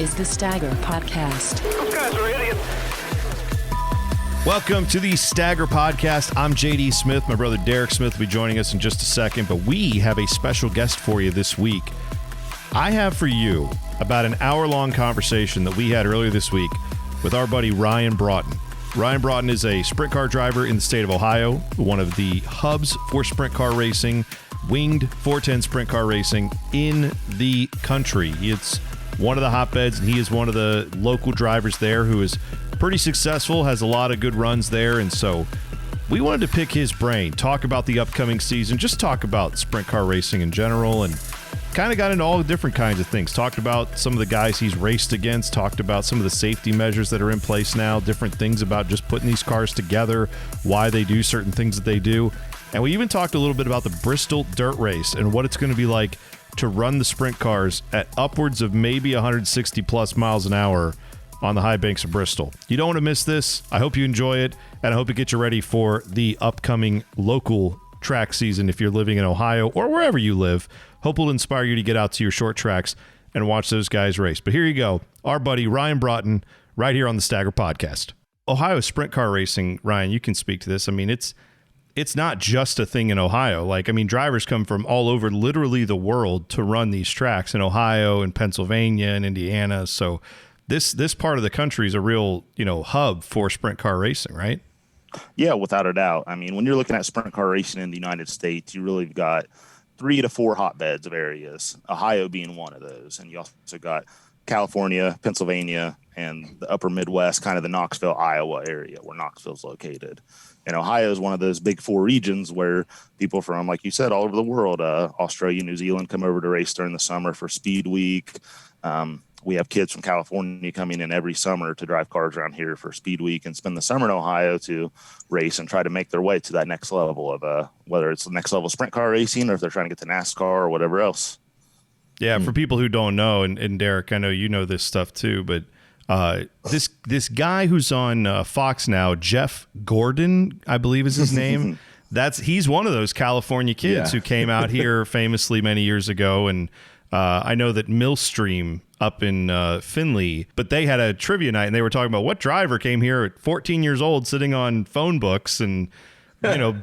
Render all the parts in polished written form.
is the Stagger Podcast. Those guys are idiots. Welcome to the Stagger Podcast. I'm JD Smith. My brother Derrick Smith will be joining us in just a second, but we have a special guest for you this week. I have for you about an hour-long conversation that we had earlier this week with our buddy Ryan Broughton. Ryan Broughton is a sprint car driver in the state of Ohio, one of the hubs for sprint car racing, winged 410 sprint car racing in the country. It's one of the hotbeds, and he is one of the local drivers there who is pretty successful, has a lot of good runs there, and so we wanted to pick his brain, talk about the upcoming season, just talk about sprint car racing in general, and kind of got into all the different kinds of things. Talked about some of the guys he's raced against, talked about some of the safety measures that are in place now, different things about just putting these cars together, why they do certain things that they do. And we even talked a little bit about the Bristol dirt race and what it's going to be like to run the sprint cars at upwards of maybe 160 plus miles an hour on the high banks of Bristol. You don't want to miss this. I hope you enjoy it, and I hope it gets you ready for the upcoming local track season if you're living in Ohio or wherever you live. Hope will inspire you to get out to your short tracks and watch those guys race. But here you go, our buddy Ryan Broughton, right here on the Stagger Podcast. Ohio sprint car racing, Ryan, you can speak to this. I mean, it's not just a thing in Ohio. Drivers come from all over literally the world to run these tracks in Ohio and Pennsylvania and Indiana. So this part of the country is a real, hub for sprint car racing, right? Yeah, without a doubt. I mean, when you're looking at sprint car racing in the United States, you really got 3 to 4 hotbeds of areas, Ohio being one of those. And you also got California, Pennsylvania, and the upper Midwest, kind of the Knoxville, Iowa area where Knoxville's located. And Ohio is one of those big 4 regions where people from, like you said, all over the world, Australia, New Zealand, come over to race during the summer for Speed Week. We have kids from California coming in every summer to drive cars around here for Speed Week and spend the summer in Ohio to race and try to make their way to that next level of whether it's the next level of sprint car racing or if they're trying to get to NASCAR or whatever else. Yeah, for people who don't know, and Derrick, I know you know this stuff too, but this guy who's on Fox now, Jeff Gordon, I believe is his name. He's one of those California kids who came out here famously many years ago, and I know that Millstream up in Findlay, but they had a trivia night and they were talking about what driver came here at 14 years old sitting on phone books and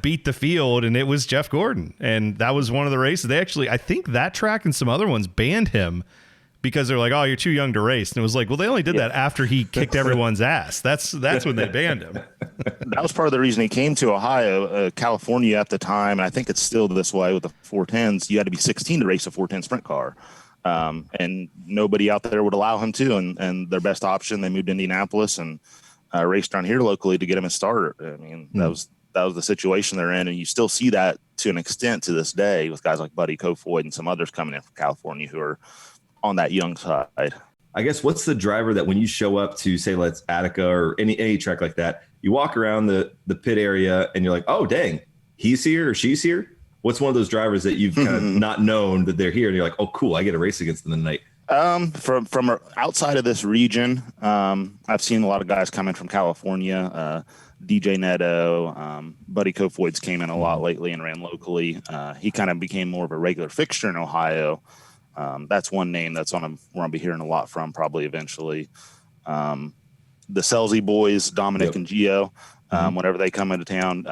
beat the field, and it was Jeff Gordon. And that was one of the races. They actually, I think that track and some other ones banned him because they're like, oh, you're too young to race. And it was like, well, they only did that after he kicked everyone's ass. That's when they banned him. That was part of the reason he came to Ohio. California at the time, and I think it's still this way with the 410s, you had to be 16 to race a 410 sprint car. And nobody out there would allow him to. And their best option, they moved to Indianapolis and raced around here locally to get him a starter. I mean, that was the situation they're in. And you still see that to an extent to this day with guys like Buddy Kofoid and some others coming in from California who are on that young side. I guess what's the driver that when you show up to, say, let's Attica or any track like that, you walk around the pit area and you're like, oh, dang, he's here or she's here? What's one of those drivers that you've kind of not known that they're here and you're like, oh, cool, I get to race against them tonight? From outside of this region, I've seen a lot of guys coming from California. DJ Neto, Buddy Kofoid's came in a lot lately and ran locally. He kind of became more of a regular fixture in Ohio. That's one name that's we're going to be hearing a lot from probably eventually. The Selzy boys, Dominic and Gio, whenever they come into town,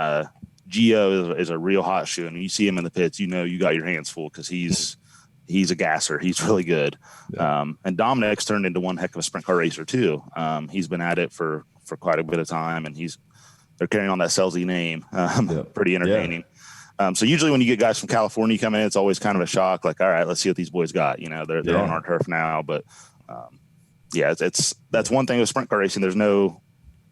Gio is a real hot shoe, and when you see him in the pits, you got your hands full because he's a gasser. He's really good. And Dominic's turned into one heck of a sprint car racer too. He's been at it for quite a bit of time, and they're carrying on that Selzy name. Pretty entertaining. So usually when you get guys from California coming in, it's always kind of a shock. Like, all right, let's see what these boys got. They're on our turf now, but that's one thing with sprint car racing. There's no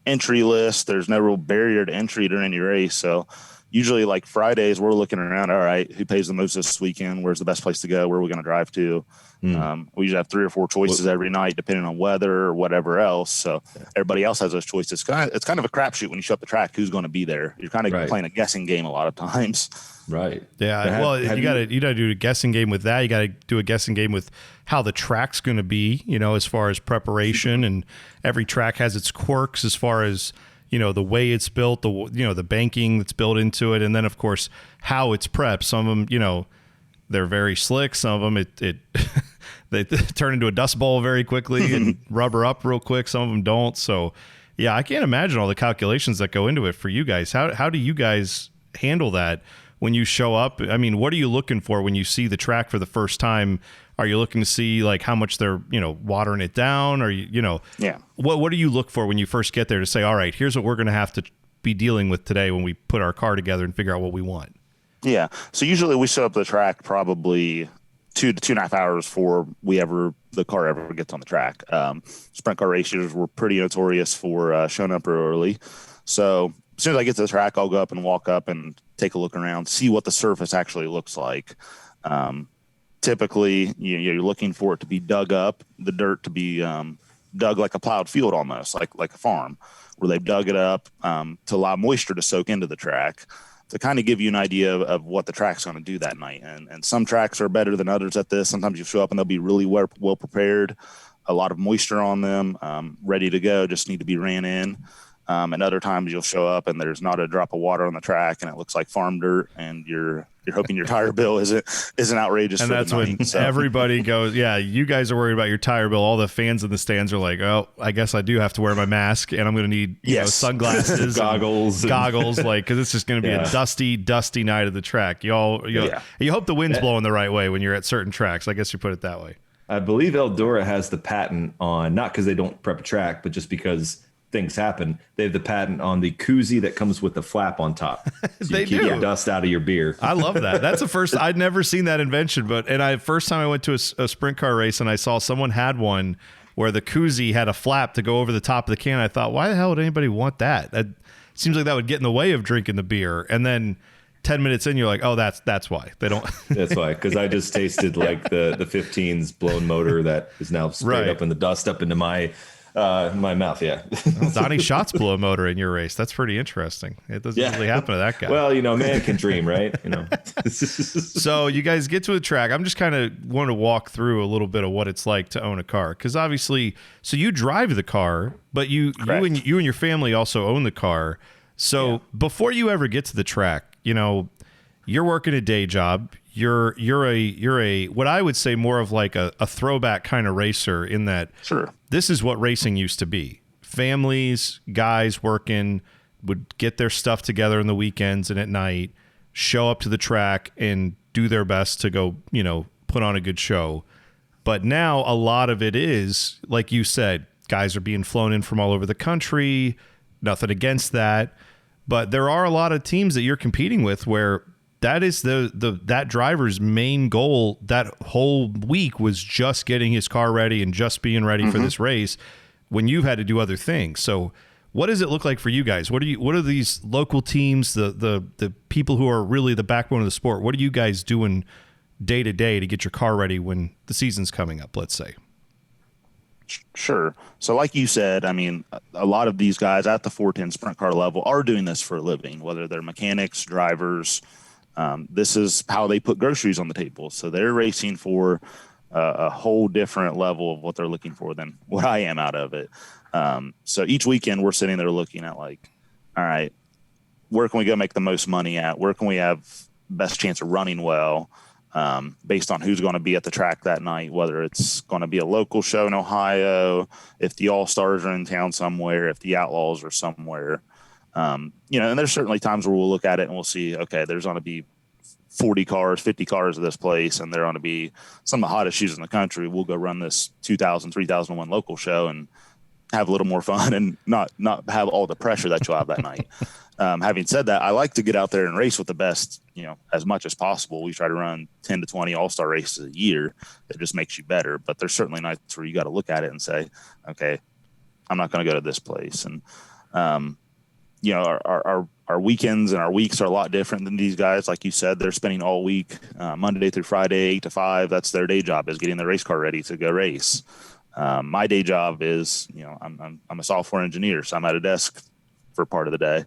entry list. There's no real barrier to entry during any race. So usually like Fridays, we're looking around, all right, who pays the most this weekend? Where's the best place to go? Where are we going to drive to? We usually have 3 or 4 choices every night, depending on weather or whatever else. So everybody else has those choices. It's kind of a crapshoot when you show up the track, who's going to be there. You're kind of playing a guessing game a lot of times. Right. Yeah. You got to do a guessing game with that. You got to do a guessing game with how the track's going to be, as far as preparation, and every track has its quirks as far as, the way it's built, the banking that's built into it. And then of course, how it's prepped. Some of them, they're very slick. Some of them, they turn into a dust bowl very quickly and rubber up real quick. Some of them don't. So, yeah, I can't imagine all the calculations that go into it for you guys. How do you guys handle that when you show up? I mean, what are you looking for when you see the track for the first time? Are you looking to see like how much they're, watering it down? Or, yeah. What do you look for when you first get there to say, all right, here's what we're going to have to be dealing with today when we put our car together and figure out what we want? Yeah. So usually we show up the track probably 2 to 2.5 hours before the car ever gets on the track. Sprint car racers were pretty notorious for showing up early. So as soon as I get to the track, I'll go up and walk up and take a look around, see what the surface actually looks like. Typically, you're looking for it to be dug up, the dirt to be dug like a plowed field almost, like a farm, where they've dug it up to allow moisture to soak into the track, to kind of give you an idea of what the track's going to do that night. And some tracks are better than others at this. Sometimes you show up and they'll be really well prepared, a lot of moisture on them, ready to go, just need to be ran in. And other times you'll show up and there's not a drop of water on the track and it looks like farm dirt, and you're hoping your tire bill isn't outrageous. And for that's the night, when everybody goes, yeah, you guys are worried about your tire bill. All the fans in the stands are like, oh, I guess I do have to wear my mask and I'm going to need sunglasses, goggles, like, because it's just going to be a dusty night of the track. You hope the wind's blowing the right way when you're at certain tracks. I guess you put it that way. I believe Eldora has the patent on, not because they don't prep a track, but just because things happen. They have the patent on the koozie that comes with the flap on top. So They you keep do. the dust out of your beer. I love that. That's the first. I'd never seen that invention, first time I went to a sprint car race and I saw someone had one where the koozie had a flap to go over the top of the can. I thought, why the hell would anybody want that? That seems like that would get in the way of drinking the beer. And then 10 minutes in, you're like, oh, that's why they don't. That's why, because I just tasted like the 15's blown motor that is now sprayed up in the dust up into my mouth. Yeah. Donnie Schatz blew a motor in your race. That's pretty interesting. It doesn't really happen to that guy. Well, man can dream, right? So you guys get to the track. I'm just kind of want to walk through a little bit of what it's like to own a car, because obviously, so you drive the car, but you and your family also own the car. So before you ever get to the track, you're working a day job. You're a what I would say more of like a throwback kind of racer, in that this is what racing used to be. Families, guys working would get their stuff together on the weekends and at night, show up to the track and do their best to go, put on a good show. But now a lot of it is, like you said, guys are being flown in from all over the country. Nothing against that. But there are a lot of teams that you're competing with where that is that driver's main goal that whole week was just getting his car ready and just being ready for this race, when you've had to do other things. So what does it look like for you guys? What are these local teams, the people who are really the backbone of the sport? What are you guys doing day to day to get your car ready when the season's coming up, let's say? Sure. So like you said, I mean, a lot of these guys at the 410 sprint car level are doing this for a living, whether they're mechanics, drivers. This is how they put groceries on the table. So they're racing for a whole different level of what they're looking for than what I am out of it. So each weekend we're sitting there looking at like, all right, where can we go make the most money at? Where can we have best chance of running well? Based on who's going to be at the track that night, whether it's going to be a local show in Ohio, if the All-Stars are in town somewhere, if the Outlaws are somewhere. And there's certainly times where we'll look at it and we'll see, okay, there's going to be 40 cars, 50 cars at this place, and they're going to be some of the hottest shoes in the country. We'll go run this 2000, 3001 local show and have a little more fun and not have all the pressure that you'll have that night. Having said that, I like to get out there and race with the best, as much as possible. We try to run 10 to 20 all-star races a year. It just makes you better. But there's certainly nights where you got to look at it and say, okay, I'm not going to go to this place. And, our weekends and our weeks are a lot different than these guys. Like you said, they're spending all week, Monday through Friday, 8 to 5. That's their day job, is getting the race car ready to go race. My day job is, I'm a software engineer, so I'm at a desk for part of the day.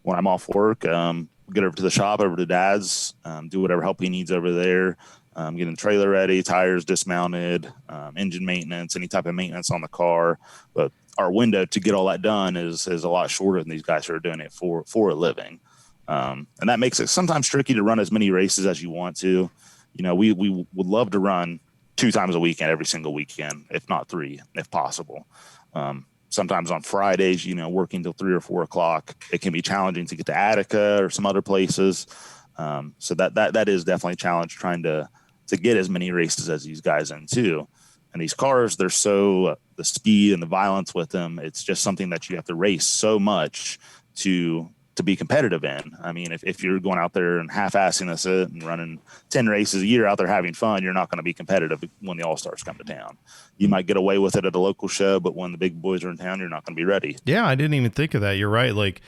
When I'm off work, get over to the shop, over to Dad's, do whatever help he needs over there, getting the trailer ready, tires dismounted, engine maintenance, any type of maintenance on the car. But our window to get all that done is a lot shorter than these guys who are doing it for a living. And that makes it sometimes tricky to run as many races as you want to. We would love to run 2 times a weekend, every single weekend, if not 3, if possible. Sometimes on Fridays, working till 3 or 4 o'clock, it can be challenging to get to Attica or some other places. So that is definitely a challenge, trying to get as many races as these guys in too. And these cars, they're so the speed and the violence with them, it's just something that you have to race so much to be competitive in. I mean, if you're going out there and half-assing this and running 10 races a year out there having fun, you're not going to be competitive when the All-Stars come to town. You might get away with it at a local show, but when the big boys are in town, you're not going to be ready. Yeah, I didn't even think of that. You're right. Like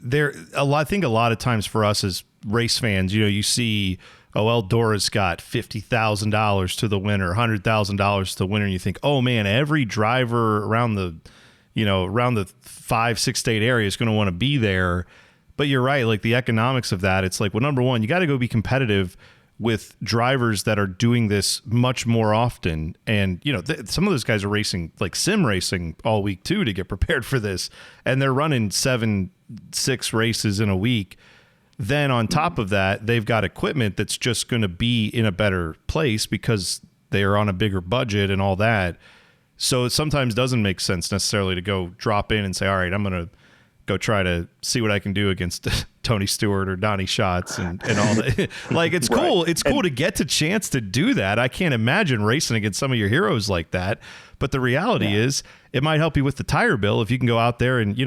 I think a lot of times for us as race fans, you see, Eldora's got $50,000 to the winner, $100,000 to the winner, and you think, oh man, every driver around the 5-6 state area is going to want to be there. But you're right, like the economics of that, it's like, well, number one, you got to go be competitive with drivers that are doing this much more often. And, some of those guys are racing, like sim racing all week too, to get prepared for this. And they're running 7-6 races in a week. Then on top of that, they've got equipment that's just going to be in a better place because they are on a bigger budget and all that. So it sometimes doesn't make sense necessarily to go drop in and say, all right, I'm going to go try to see what I can do against Tony Stewart or Donnie Schatz and all that. Like, it's cool. It's cool to get the chance to do that. I can't imagine racing against some of your heroes like that. But the reality is it might help you with the tire bill if you can go out there and,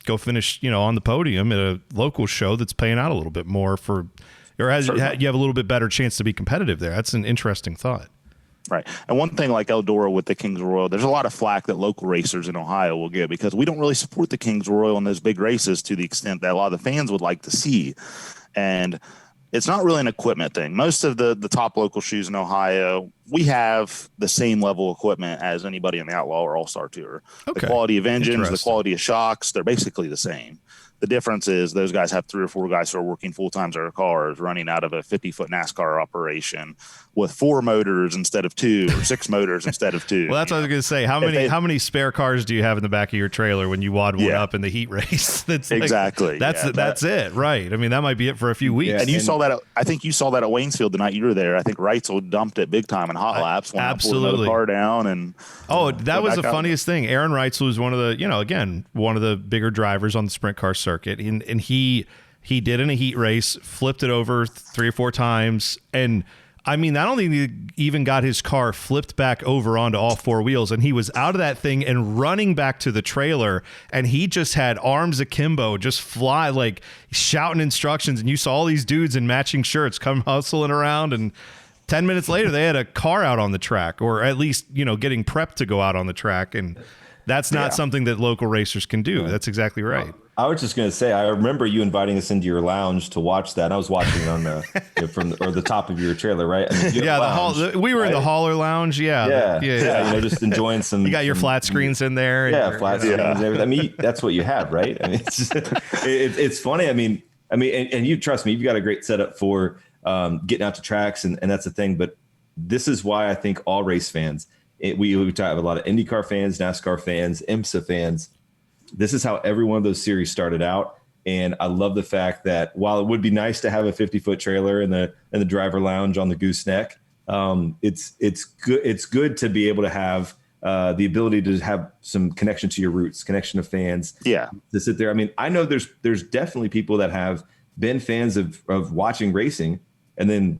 go finish, on the podium at a local show that's paying out a little bit more you have a little bit better chance to be competitive there. That's an interesting thought. Right. And one thing like Eldora with the Kings Royal, there's a lot of flack that local racers in Ohio will get because we don't really support the Kings Royal in those big races to the extent that a lot of the fans would like to see. And it's not really an equipment thing. Most of the top local shoes in Ohio, we have the same level of equipment as anybody in the Outlaw or All-Star Tour. Okay. The quality of engines, the quality of shocks, they're basically the same. The difference is those guys have 3 or 4 guys who are working full time on their cars, running out of a 50-foot NASCAR operation with 4 motors instead of 2 or 6 motors instead of 2. Well, that's what I was going to say. How many spare cars do you have in the back of your trailer when you wad one up in the heat race? That's exactly. That's it, right? I mean, that might be it for a few weeks. Yeah, and you saw that. I think you saw that at Waynesfield the night you were there. I think Reitzel dumped it big time in hot laps when I pulled another car down. And that was the funniest thing. Aaron Reitzel was one of the one of the bigger drivers on the sprint car circuit, and he did in a heat race, flipped it over 3 or 4 times, and I mean, not only he even got his car flipped back over onto all 4 wheels, and he was out of that thing and running back to the trailer, and he just had arms akimbo, just fly, like shouting instructions, and you saw all these dudes in matching shirts come hustling around, and 10 minutes later they had a car out on the track, or at least, getting prepped to go out on the track, and that's not something that local racers can do. Yeah. That's exactly right. I was just going to say, I remember you inviting us into your lounge to watch that. I was watching on the from the top of your trailer, right? I mean, we were in the hauler lounge. Yeah. Just enjoying some. You got your flat screens in there. Yeah, flat screens. And everything. I mean, that's what you have, right? I mean, it's funny. I mean, and you trust me, you've got a great setup for getting out to tracks, and that's the thing. But this is why I think all race fans. We talk about a lot of IndyCar fans, NASCAR fans, IMSA fans. This is how every one of those series started out. And I love the fact that while it would be nice to have a 50-foot trailer in the driver lounge on the gooseneck, it's good to be able to have the ability to have some connection to your roots, connection to fans. Yeah. To sit there. I mean, I know there's definitely people that have been fans of watching racing and then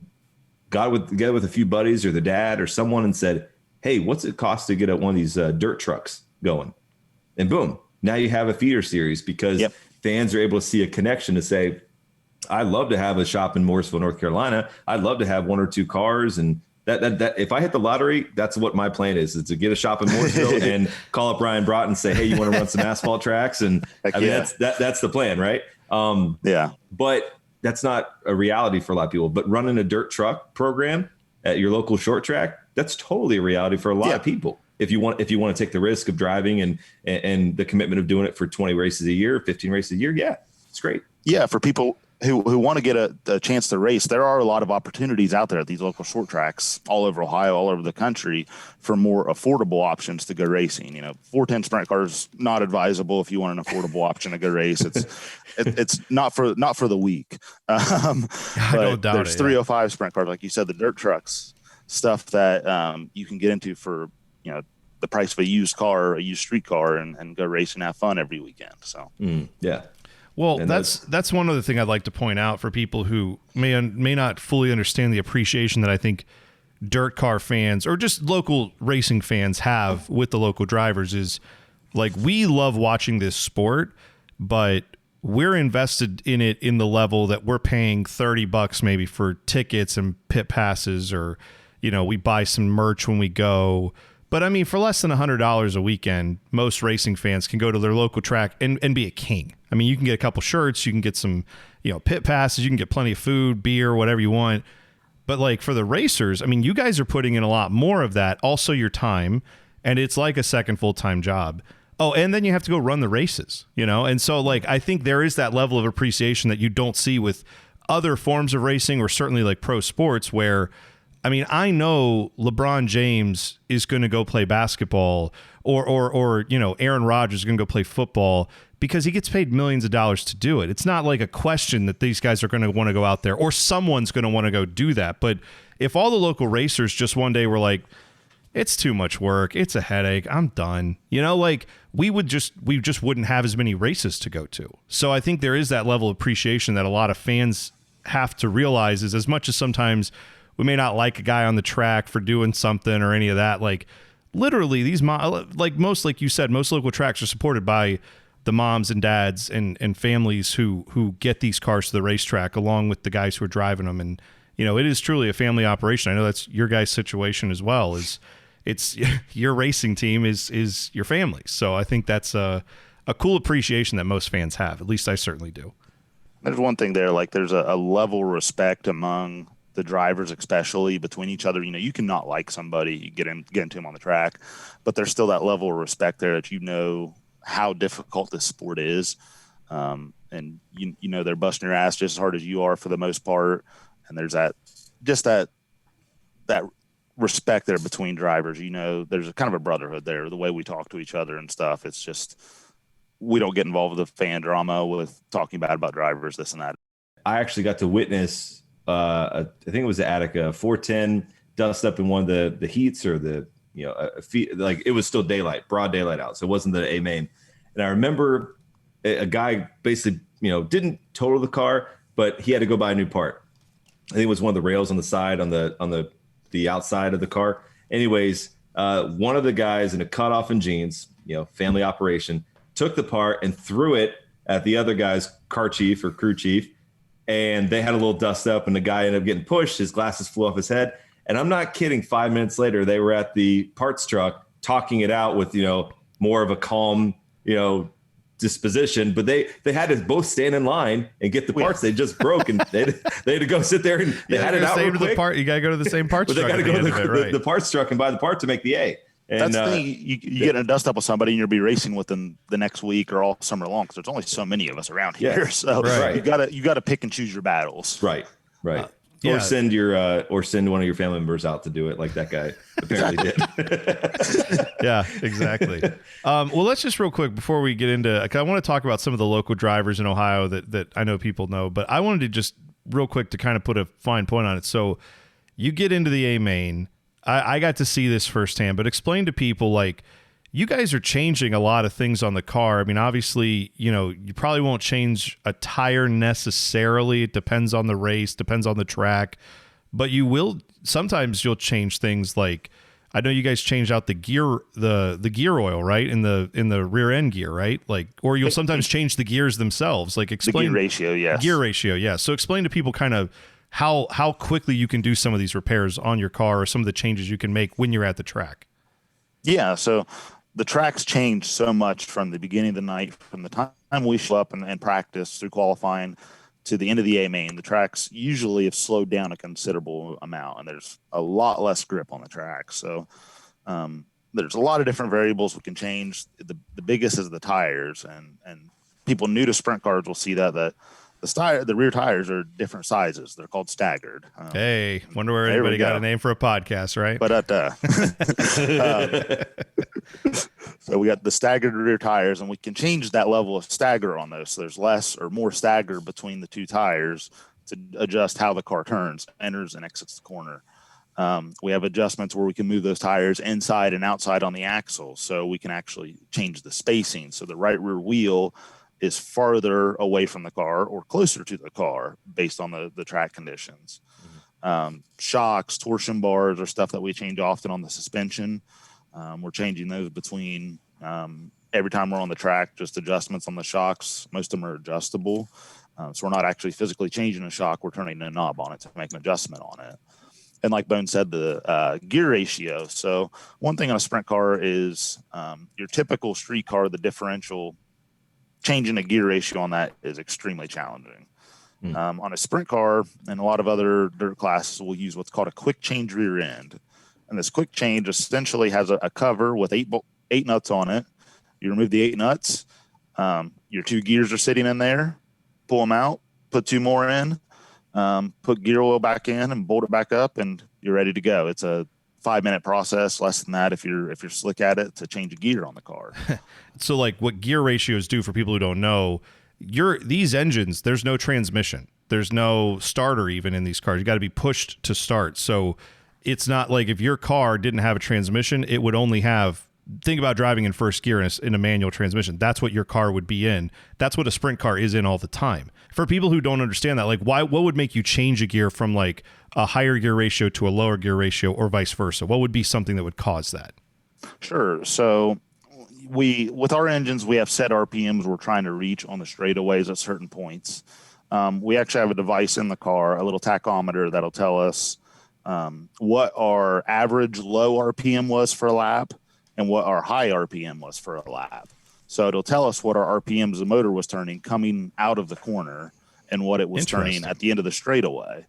got together with a few buddies or the dad or someone and said, hey, what's it cost to get one of these dirt trucks going? And boom. Now you have a feeder series because fans are able to see a connection to say, I'd love to have a shop in Morrisville, North Carolina. I'd love to have 1 or 2 cars. And that if I hit the lottery, that's what my plan is to get a shop in Morrisville and call up Ryan Broughton and say, hey, you want to run some asphalt tracks? And that's the plan, right? But that's not a reality for a lot of people. But running a dirt truck program at your local short track, that's totally a reality for a lot of people. If you want to take the risk of driving and the commitment of doing it for 20 races a year, 15 races a year, it's great. Yeah, for people who want to get a chance to race, there are a lot of opportunities out there at these local short tracks all over Ohio, all over the country for more affordable options to go racing. 410 sprint cars, not advisable if you want an affordable option to go race. It's not for the weak. I don't doubt there's 305 sprint cars, like you said, the dirt trucks. stuff that you can get into for, the price of a used car, a used street car, and go race and have fun every weekend. So yeah. Well, And that's one other thing I'd like to point out for people who may not fully understand the appreciation that I think dirt car fans or just local racing fans have with the local drivers is, like, we love watching this sport, but we're invested in it in the level that we're paying $30 maybe for tickets and pit passes, or, we buy some merch when we go. But I mean, for less than $100 a weekend, most racing fans can go to their local track and be a king. I mean, you can get a couple shirts, you can get some, pit passes, you can get plenty of food, beer, whatever you want. But like for the racers, I mean, you guys are putting in a lot more of that, also your time, and it's like a second full-time job. Oh, and then you have to go run the races, And so, like, I think there is that level of appreciation that you don't see with other forms of racing, or certainly like pro sports, where, I mean, I know LeBron James is going to go play basketball, or Aaron Rodgers is going to go play football because he gets paid millions of dollars to do it. It's not like a question that these guys are going to want to go out there, or someone's going to want to go do that. But if all the local racers just one day were like, it's too much work, it's a headache, I'm done, like, we just wouldn't have as many races to go to. So I think there is that level of appreciation that a lot of fans have to realize, is as much as sometimes we may not like a guy on the track for doing something or any of that, like, literally these like you said, most local tracks are supported by the moms and dads and families who get these cars to the racetrack, along with the guys who are driving them. And it is truly a family operation. I know that's your guys' situation as well. It's your racing team is your family. So I think that's a cool appreciation that most fans have. At least I certainly do. There's one thing there, like, there's a level of respect among the drivers, especially between each other. You can not like somebody, you get into them on the track, but there's still that level of respect there that how difficult this sport is. And they're busting your ass just as hard as you are for the most part. And there's that respect there between drivers. There's a kind of a brotherhood there, the way we talk to each other and stuff. It's just, we don't get involved with the fan drama with talking bad about drivers, this and that. I actually got to witness, I think it was the Attica 410 dust up in one of the heats, or like, it was still daylight, broad daylight out. So it wasn't the A main. And I remember a guy basically, didn't total the car, but he had to go buy a new part. I think it was one of the rails on the side, on the outside of the car. Anyways, one of the guys in a cutoff and jeans, family operation, took the part and threw it at the other guy's car chief or crew chief. And they had a little dust up, and the guy ended up getting pushed. His glasses flew off his head. And I'm not kidding. 5 minutes later, they were at the parts truck talking it out with, more of a calm, disposition. But they had to both stand in line and get the parts they just broke, and they had to go sit there, and they had it out real quick. You got to go to the same parts but truck. They got to go to the parts truck and buy the part to make the A. And, that's the thing. You get in a dust up with somebody, and you'll be racing with them the next week or all summer long, because there's only so many of us around here. Yeah, so right. you gotta pick and choose your battles. Right. Yeah. Or send one of your family members out to do it, like that guy apparently did. Yeah, exactly. Well, let's just real quick before we get into, I want to talk about some of the local drivers in Ohio that I know people know, but I wanted to just real quick to kind of put a fine point on it. So you get into the A main. I got to see this firsthand, but explain to people, like, you guys are changing a lot of things on the car. I mean, obviously, you probably won't change a tire necessarily. It depends on the race, depends on the track, but sometimes you'll change things. Like, I know you guys changed out the gear, the gear oil, right? In the rear end gear, right? Like, or you'll sometimes change the gears themselves. Like, explain the gear ratio. Yes. Gear ratio. Yeah. So explain to people kind of how quickly you can do some of these repairs on your car, or some of the changes you can make when you're at the track. Yeah. So the tracks change so much from the beginning of the night, from the time we show up and practice through qualifying to the end of the A main. The tracks usually have slowed down a considerable amount, and there's a lot less grip on the track. So there's a lot of different variables we can change. The biggest is the tires, and people new to sprint cars will see that the rear tires are different sizes. They're called staggered. Hey, wonder where anybody got a name for a podcast, right? But so we got the staggered rear tires, and we can change that level of stagger on those. So there's less or more stagger between the two tires to adjust how the car turns, enters, and exits the corner. We have adjustments where we can move those tires inside and outside on the axle, so we can actually change the spacing. So the right rear wheel is farther away from the car or closer to the car based on the track conditions. Shocks, torsion bars are stuff that we change often on the suspension. We're changing those between every time we're on the track, just adjustments on the shocks. Most of them are adjustable. So we're not actually physically changing a shock. We're turning a knob on it to make an adjustment on it. And like Bone said, the gear ratio. So one thing on a sprint car is your typical street car, the differential, changing a gear ratio on that is extremely challenging. On a sprint car and a lot of other dirt classes, we'll use what's called a quick change rear end. And this quick change essentially has a cover with eight nuts on it. You remove the 8 nuts. Your 2 gears are sitting in there. Pull them out, put 2 more in, put gear oil back in and bolt it back up, and you're ready to go. It's a 5-minute process, less than that if you're slick at it, to change a gear on the car. So like what gear ratios do for people who don't know, these engines, there's no transmission. There's no starter even in these cars. You got to be pushed to start. So it's not like if your car didn't have a transmission, it would only have, think about driving in first gear in a manual transmission. That's what your car would be in. That's what a sprint car is in all the time. For people who don't understand that, like what would make you change a gear from like a higher gear ratio to a lower gear ratio or vice versa? What would be something that would cause that? Sure. So with our engines, we have set RPMs we're trying to reach on the straightaways at certain points. We actually have a device in the car, a little tachometer that'll tell us what our average low RPM was for a lap and what our high RPM was for a lap. So it'll tell us what our RPMs the motor was turning coming out of the corner and what it was turning at the end of the straightaway.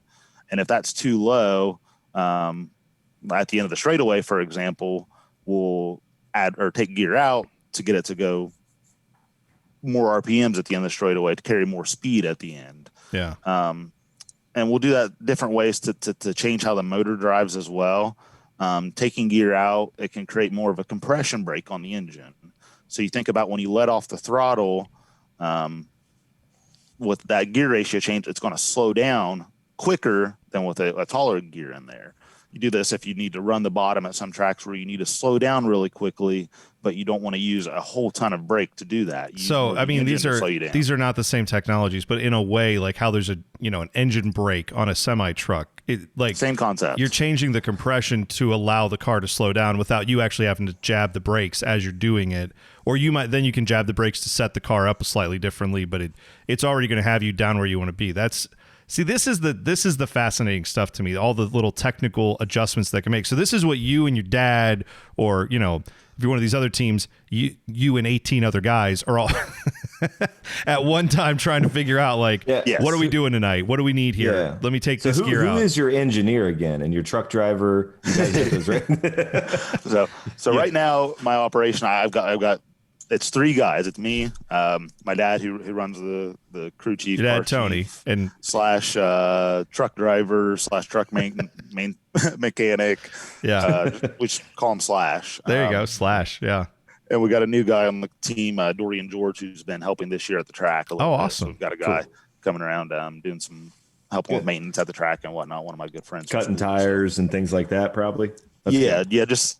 And if that's too low, at the end of the straightaway, for example, we'll add or take gear out to get it to go more RPMs at the end of the straightaway to carry more speed at the end. Yeah. And we'll do that different ways to change how the motor drives as well. Taking gear out, it can create more of a compression brake on the engine. So you think about when you let off the throttle, with that gear ratio change, it's going to slow down quicker than with a taller gear in there. You do this if you need to run the bottom at some tracks where you need to slow down really quickly, but you don't want to use a whole ton of brake to do that. So, I mean, these are not the same technologies, but in a way, like how there's an engine brake on a semi truck, same concept. You're changing the compression to allow the car to slow down without you actually having to jab the brakes as you're doing it. Or you can jab the brakes to set the car up slightly differently, but it's already going to have you down where you want to be. This is the fascinating stuff to me, all the little technical adjustments that can make. So this is what you and your dad, or, if you're one of these other teams, you and 18 other guys are all at one time trying to figure out, like, what are we doing tonight? What do we need here? Yeah. Let me take this gear out. Who is your engineer again? And your truck driver? You guys get those, right? So right now, my operation, I've got it's 3 guys. It's me, my dad who runs the crew chief, your dad Tony, and / truck driver / truck main mechanic. Yeah, we just call him Slash. There you go, Slash. Yeah. And we got a new guy on the team, Dorian George, who's been helping this year at the track a little bit. Awesome. So we've got a guy coming around doing some helping with maintenance at the track and whatnot. One of my good friends, cutting tires and things like that, probably. Just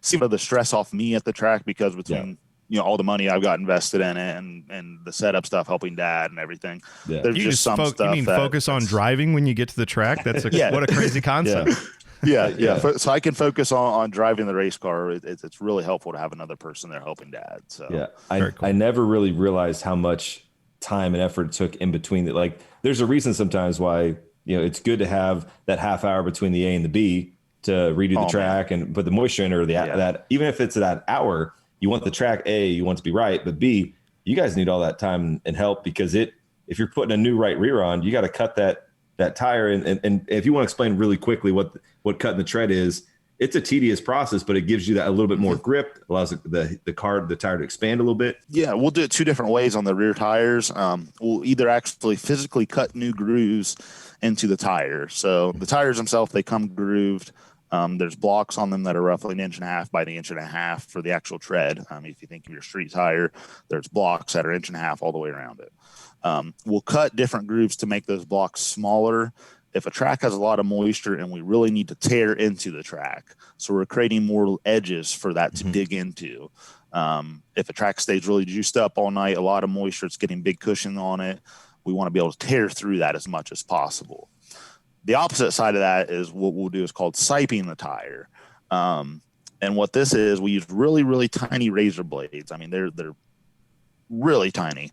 see the stress off me at the track, because between all the money I've got invested in it and the setup stuff, helping dad and everything. Yeah. There's just some stuff. You mean focus on driving when you get to the track? That's what a crazy concept. Yeah. So I can focus on driving the race car. It's really helpful to have another person there helping dad. So cool. I never really realized how much time and effort it took in between. Like, there's a reason sometimes why it's good to have that half hour between the A and the B to redo the track and put the moisture in, or that even if it's that hour. You want the track A, you want it to be right, but B, you guys need all that time and help, because if you're putting a new right rear on, you got to cut that tire. And if you want to explain really quickly what cutting the tread is, it's a tedious process, but it gives you that a little bit more grip, allows the tire to expand a little bit. Yeah, we'll do it 2 different ways on the rear tires. We'll either actually physically cut new grooves into the tire. So the tires themselves, they come grooved. There's blocks on them that are roughly 1.5 inches by the 1.5 inches for the actual tread. If you think of your street tire, there's blocks that are 1.5 inches all the way around it. We'll cut different grooves to make those blocks smaller if a track has a lot of moisture and we really need to tear into the track, so we're creating more edges for that to dig into. If a track stays really juiced up all night, a lot of moisture, it's getting big cushion on it. We want to be able to tear through that as much as possible. The opposite side of that is what we'll do is called siping the tire. And what this is, we use really, really tiny razor blades. I mean, they're really tiny.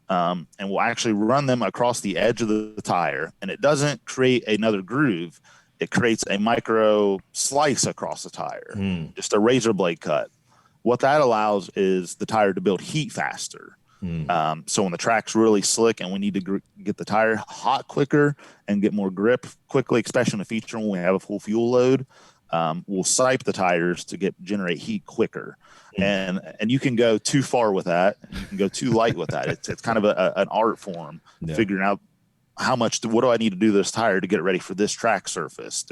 And we'll actually run them across the edge of the tire, and it doesn't create another groove. It creates a micro slice across the tire, just a razor blade cut. What that allows is the tire to build heat faster. So when the track's really slick and we need to get the tire hot quicker and get more grip quickly, especially in a feature when we have a full fuel load, we'll sipe the tires to generate heat quicker. And you can go too far with that. You can go too light with that. It's kind of an art form, figuring out what do I need to do to this tire to get it ready for this track surface.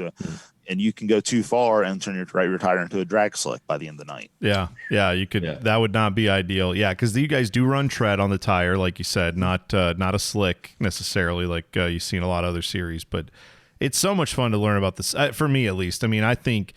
And you can go too far and turn your tire into a drag slick by the end of the night. Yeah, you could. Yeah. That would not be ideal. Yeah, because you guys do run tread on the tire, like you said, not a slick necessarily, like you see in a lot of other series. But it's so much fun to learn about this, for me at least. I mean, I think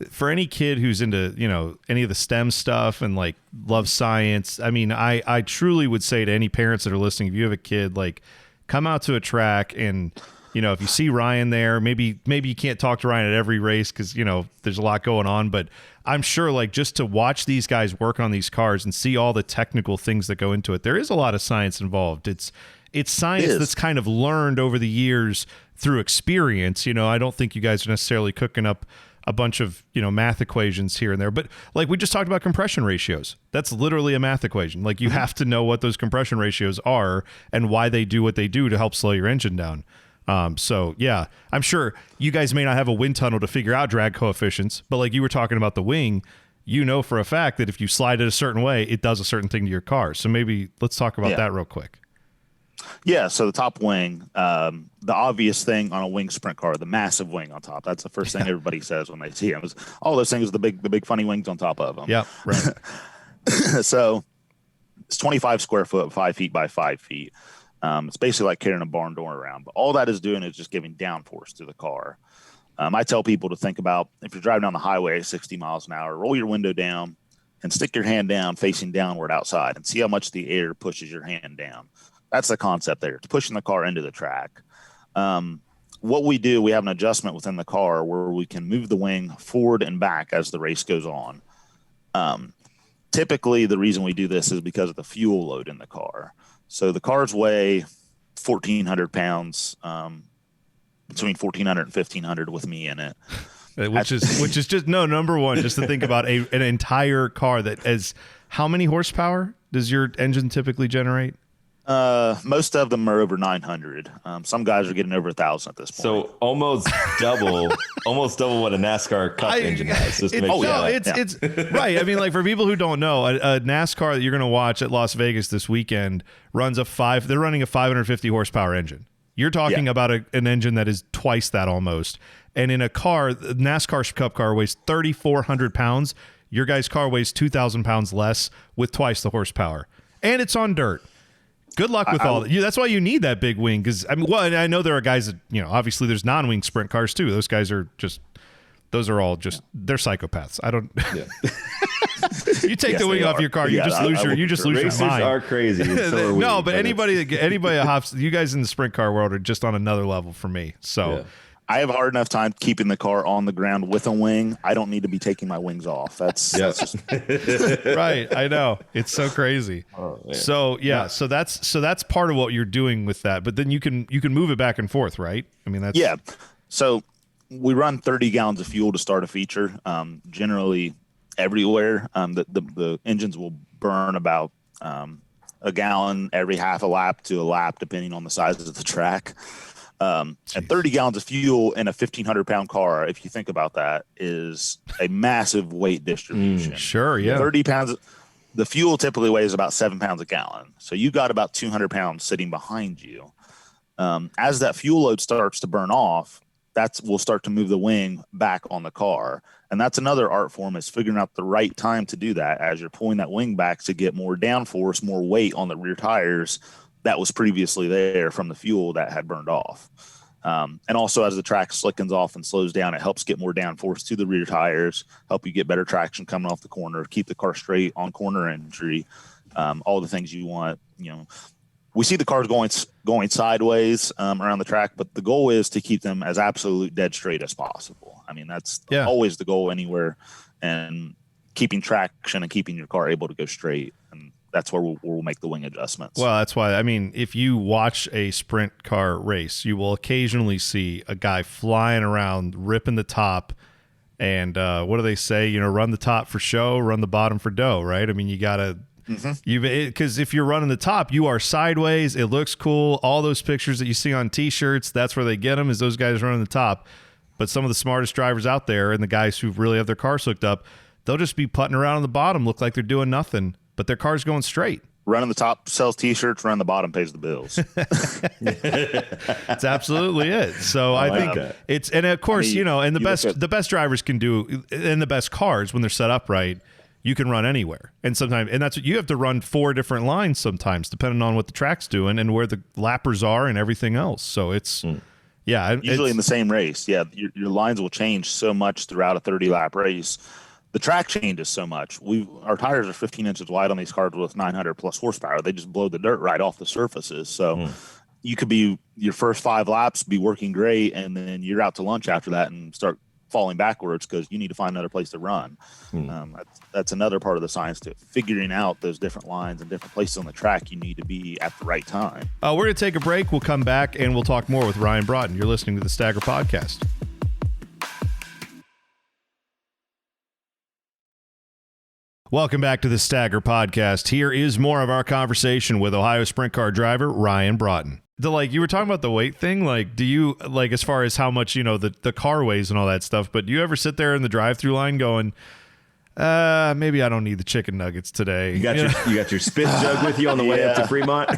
for any kid who's into any of the STEM stuff and like loves science, I mean, I truly would say to any parents that are listening, if you have a kid, like come out to a track and. If you see Ryan there, maybe you can't talk to Ryan at every race because, there's a lot going on. But I'm sure like just to watch these guys work on these cars and see all the technical things that go into it, there is a lot of science involved. It's science that's kind of learned over the years through experience. I don't think you guys are necessarily cooking up a bunch of, math equations here and there. But like we just talked about compression ratios. That's literally a math equation. Like you have to know what those compression ratios are and why they do what they do to help slow your engine down. So yeah, I'm sure you guys may not have a wind tunnel to figure out drag coefficients, but like you were talking about the wing, for a fact that if you slide it a certain way, it does a certain thing to your car. So maybe let's talk about that real quick. Yeah. So the top wing, the obvious thing on a wing sprint car, the massive wing on top, that's the first thing everybody says when they see them is all those things, the big funny wings on top of them. Yeah. Right. So it's 25 square foot, 5 feet by 5 feet. It's basically like carrying a barn door around, but all that is doing is just giving downforce to the car. I tell people to think about if you're driving down the highway at 60 miles an hour, roll your window down and stick your hand down facing downward outside and see how much the air pushes your hand down. That's the concept there. It's pushing the car into the track. What we do, we have an adjustment within the car where we can move the wing forward and back as the race goes on. Typically, the reason we do this is because of the fuel load in the car. So the cars weigh 1,400 pounds, between 1,400 and 1,500 with me in it. Which is just number one, just to think about an entire car that has how many horsepower does your engine typically generate? Most of them are over 900. Some guys are getting over 1,000 at this point. So almost double what a NASCAR Cup engine has. It's right. I mean, like for people who don't know, a NASCAR that you're going to watch at Las Vegas this weekend runs they're running a 550 horsepower engine. You're talking about an engine that is twice that almost. And in a car, the NASCAR Cup car weighs 3,400 pounds. Your guy's car weighs 2,000 pounds less with twice the horsepower. And it's on dirt. Good luck with all that. That's why you need that big wing. Because I know there are guys that obviously there's non-wing sprint cars too. Those guys are they're psychopaths. I don't. Yeah. You take the wing off your car, you just lose your mind. Racers are crazy. So no, but anybody hops, you guys in the sprint car world are just on another level for me. So. Yeah. I have a hard enough time keeping the car on the ground with a wing. I don't need to be taking my wings off. That's just right. I know, it's so crazy. Oh, so so that's part of what you're doing with that. But then you can move it back and forth, right? I mean, that's So we run 30 gallons of fuel to start a feature. Generally, everywhere, the engines will burn about a gallon every half a lap to a lap, depending on the size of the track. And 30 gallons of fuel in a 1,500 pound car, if you think about that, is a massive weight distribution. Sure, yeah. 30 pounds. The fuel typically weighs about 7 pounds a gallon. So you got about 200 pounds sitting behind you. As that fuel load starts to burn off, we'll start to move the wing back on the car. And that's another art form, is figuring out the right time to do that as you're pulling that wing back to get more downforce, more weight on the rear tires that was previously there from the fuel that had burned off. And also as the track slickens off and slows down, it helps get more downforce to the rear tires, help you get better traction coming off the corner, keep the car straight on corner entry, all the things you want. We see the cars going sideways around the track, but the goal is to keep them as absolute dead straight as possible. I mean, that's always the goal anywhere, and keeping traction and keeping your car able to go straight. And that's where we'll make the wing adjustments. Well, that's why, I mean, if you watch a sprint car race, you will occasionally see a guy flying around, ripping the top. And what do they say? Run the top for show, run the bottom for dough, right? I mean, you got to, because if you're running the top, you are sideways. It looks cool. All those pictures that you see on T-shirts, that's where they get them, is those guys running the top. But some of the smartest drivers out there and the guys who really have their cars hooked up, they'll just be putting around on the bottom, look like they're doing nothing, but their car's going straight. Running the top sells T-shirts, running the bottom pays the bills. That's absolutely it. So I think it's, and of course, and the best drivers can do, and the best cars, when they're set up right, you can run anywhere. And sometimes, and that's what you have to run 4 different lines sometimes, depending on what the track's doing and where the lappers are and everything else. So it's, usually in the same race. Yeah. Your lines will change so much throughout a 30-lap race. The track changes so much. Our tires are 15 inches wide on these cars with 900 plus horsepower. They just blow the dirt right off the surfaces. So you could be your first 5 laps be working great, and then you're out to lunch after that and start falling backwards because you need to find another place to run. That's another part of the science to figuring out those different lines and different places on the track you need to be at the right time. We're going to take a break. We'll come back and we'll talk more with Ryan Broughton. You're listening to the Stagger Podcast. Welcome back to the Stagger Podcast. Here is more of our conversation with Ohio sprint car driver Ryan Broughton. You were talking about the weight thing. Do you, as far as how much, the car weighs and all that stuff, but do you ever sit there in the drive-through line going, maybe I don't need the chicken nuggets today? You got your spit jug with you on the way up to Fremont?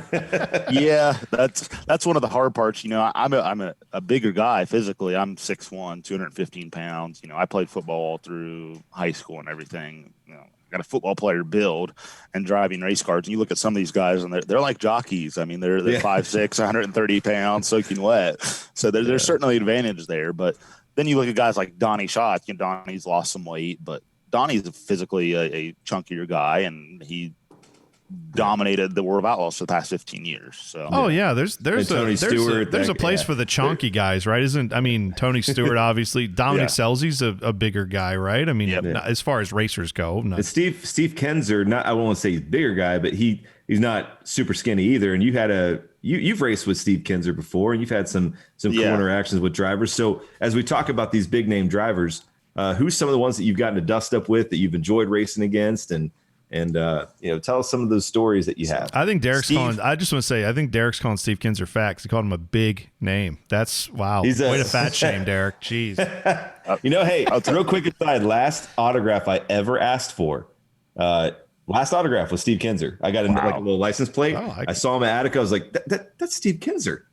Yeah, that's one of the hard parts. I'm a bigger guy physically. I'm 6'1", 215 pounds. I played football all through high school and everything. Got a football player build and driving race cars. And you look at some of these guys and they're like jockeys. I mean, they're 5'6", 130 pounds, soaking wet. So there's certainly advantage there. But then you look at guys like Donnie Schatz. Donnie's lost some weight, but Donnie's physically a chunkier guy, and he dominated the world of outlaws for the past 15 years. So there's a place for the chunky guys, right? Tony Stewart, obviously. Dominic Selzy's a bigger guy, right? I mean, as far as racers go. And Steve Kenzer, I won't say he's a bigger guy, but he's not super skinny either. And you've raced with Steve Kenzer before, and you've had some cool interactions with drivers. So as we talk about these big name drivers, who's some of the ones that you've gotten to dust up with, that you've enjoyed racing against, and tell us some of those stories that you have. I think Derrick's calling Steve Kinzer fat because he called him a big name. That's wow. Way to fat shame, Derrick. Jeez. Hey, real quick aside, last autograph I ever asked for, last autograph was Steve Kinzer. I got a little license plate. I saw him at Attica. I was like, that's Steve Kinzer.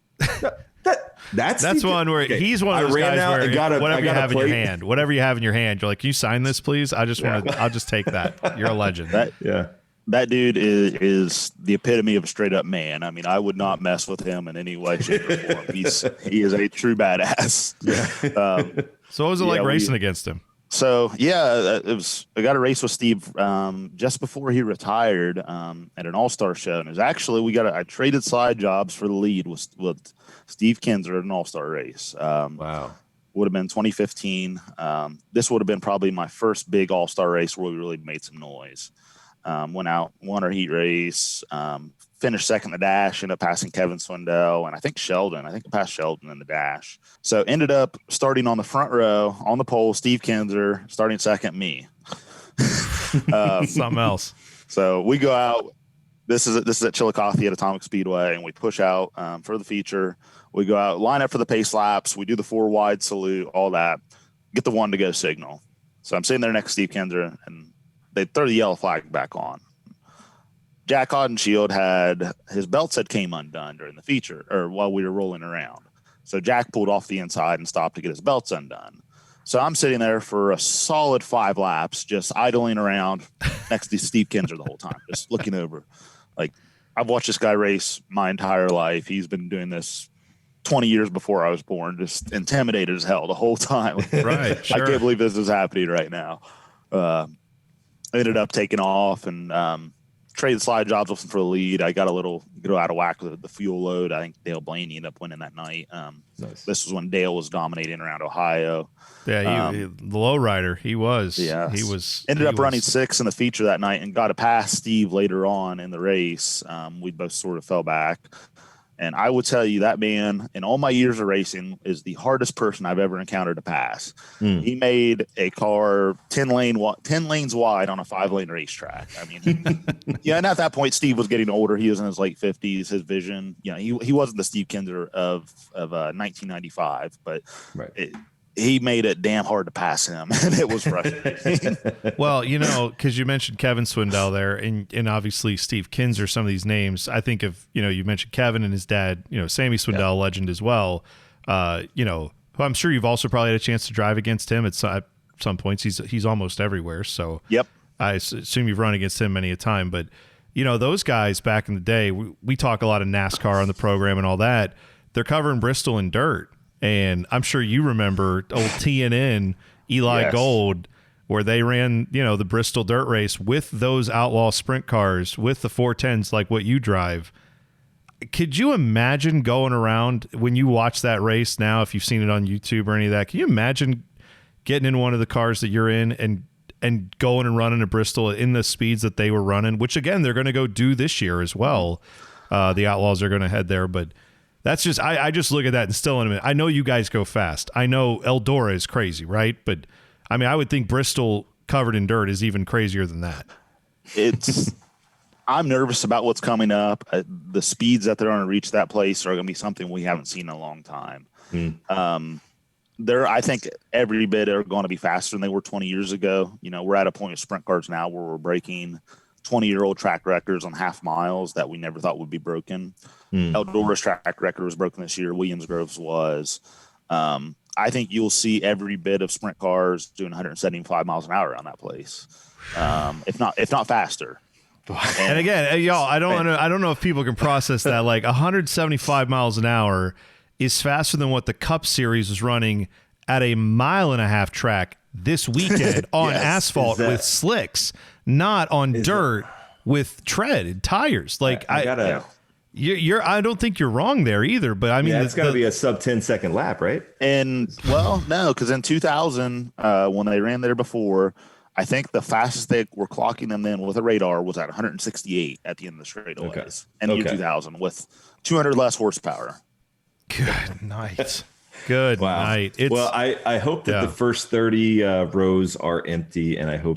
That's one where he's one of those guys where whatever you have in your hand, you're like, can you sign this, please? I'll just take that. You're a legend. That dude is the epitome of a straight up man. I mean, I would not mess with him in any way, shape, or form. He is a true badass. So what was it like racing against him? So I got a race with Steve just before he retired at an All-Star show, and it was actually I traded side jobs for the lead with Steve Kinzer at an All-Star race. Wow. Would have been 2015. This would have been probably my first big All-Star race where we really made some noise. Went out, won our heat race, finished second in the dash, ended up passing Kevin Swindell, and I think Sheldon. I think I passed Sheldon in the dash. So ended up starting on the front row on the pole, Steve Kinzer, starting second, me. Something else. So we go out. This is at Chillicothe at Atomic Speedway, and we push out for the feature. We go out, line up for the pace laps. We do the 4 wide salute, all that. Get the 1 to go signal. So I'm sitting there next to Steve Kinzer, and they throw the yellow flag back on. Jack Audenshield had his belt set came undone during the feature, or while we were rolling around. So Jack pulled off the inside and stopped to get his belts undone. So I'm sitting there for a solid 5 laps, just idling around next to Steve Kinzer the whole time, just looking over. Like, I've watched this guy race my entire life. He's been doing this 20 years before I was born, just intimidated as hell the whole time. Right. Sure. I can't believe this is happening right now. Ended up taking off and traded slide jobs with him for the lead. I got a little out of whack with the fuel load. I think Dale Blaney ended up winning that night. Nice. This was when Dale was dominating around Ohio. Yeah, the lowrider. He was. Yeah, he was. Ended up running 6 in the feature that night and got to pass Steve later on in the race. We both sort of fell back. And I would tell you that man, in all my years of racing, is the hardest person I've ever encountered to pass. He made a car 10 lanes wide on a 5-lane racetrack. I mean, and at that point, Steve was getting older. He was in his late 50s. His vision, he wasn't the Steve Kinzer of 1995, but he made it damn hard to pass him, and it was frustrating. Well, because you mentioned Kevin Swindell there, and obviously Steve Kinzer, some of these names, I think of, you mentioned Kevin and his dad, Sammy Swindell, legend as well. Who I'm sure you've also probably had a chance to drive against him at some points. He's almost everywhere. So yep. I assume you've run against him many a time, but those guys back in the day, we talk a lot of NASCAR on the program and all that. They're covering Bristol in dirt. And I'm sure you remember old TNN, Eli Gold, where they ran, the Bristol dirt race with those Outlaw sprint cars, with the 410s like what you drive. Could you imagine going around when you watch that race now, if you've seen it on YouTube or any of that? Can you imagine getting in one of the cars that you're in and going and running at Bristol in the speeds that they were running, which, again, they're going to go do this year as well. The Outlaws are going to head there, but that's just, I just look at that and still in a minute. I know you guys go fast. I know Eldora is crazy, right? But I mean, I would think Bristol covered in dirt is even crazier than that. I'm nervous about what's coming up. The speeds that they're going to reach that place are going to be something we haven't seen in a long time. I think every bit are going to be faster than they were 20 years ago. We're at a point with sprint cars now where we're breaking 20-year-old track records on half miles that we never thought would be broken. Eldora's track record was broken this year. Williams Grove's was. I think you'll see every bit of sprint cars doing 175 miles an hour on that place, if not faster. And again, y'all, I don't know if people can process that. Like 175 miles an hour is faster than what the Cup Series was running at a 1.5-mile track this weekend on asphalt with slicks, not on dirt with tread and tires. Like I don't think you're wrong there either. But I mean, it's got to be a sub 10-second lap, right? And no, because in 2000, when they ran there before, I think the fastest they were clocking them then with a radar was at 168 at the end of the straightaways in the year 2000 with 200 less horsepower. Good night. Good night. I hope that the first 30 rows are empty, and I hope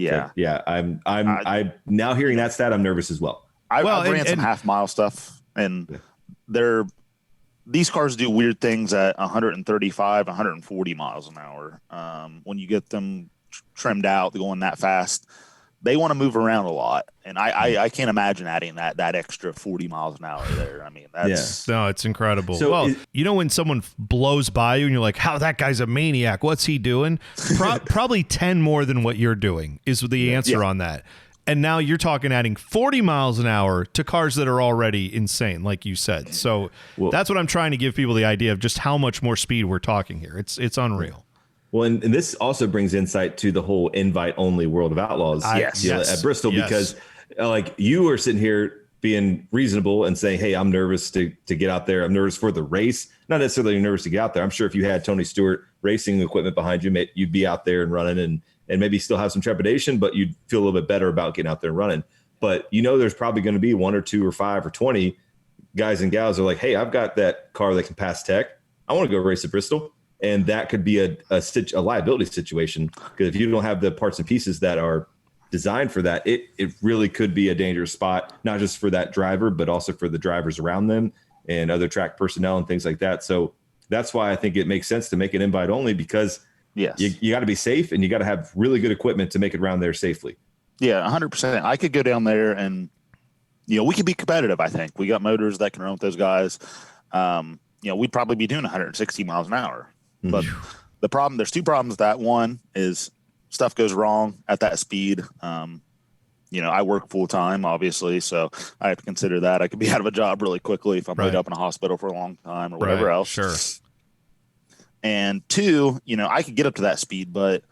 I'm now hearing that stat. I'm nervous as well. I ran some half mile stuff, and these cars do weird things at 135, 140 miles an hour. When you get them trimmed out, going that fast, they want to move around a lot, and I can't imagine adding that extra 40 miles an hour there. I mean, it's incredible. So when someone blows by you and you're like, "How that guy's a maniac? What's he doing?" Probably 10 more than what you're doing is the answer on that. And now you're talking adding 40 miles an hour to cars that are already insane, like you said. So that's what I'm trying to give people the idea of just how much more speed we're talking here. It's unreal. Well, and this also brings insight to the whole invite-only World of Outlaws at Bristol, because like you are sitting here being reasonable and saying, hey, I'm nervous to get out there. I'm nervous for the race. Not necessarily nervous to get out there. I'm sure if you had Tony Stewart racing equipment behind you, you'd be out there and running and maybe still have some trepidation, but you'd feel a little bit better about getting out there and running. But there's probably going to be 1 or 2 or 5 or 20 guys and gals are like, hey, I've got that car that can pass tech. I want to go race at Bristol. And that could be a liability situation, because if you don't have the parts and pieces that are designed for that, it really could be a dangerous spot, not just for that driver, but also for the drivers around them and other track personnel and things like that. So that's why I think it makes sense to make it invite only, because you got to be safe and you got to have really good equipment to make it around there safely. Yeah, 100%. I could go down there and, we could be competitive. I think we got motors that can run with those guys. We'd probably be doing 160 miles an hour. But there's 2 problems with that. One is stuff goes wrong at that speed. I work full time, obviously, so I have to consider that. I could be out of a job really quickly if I'm laid up in a hospital for a long time or whatever else. Sure. And two, I could get up to that speed, but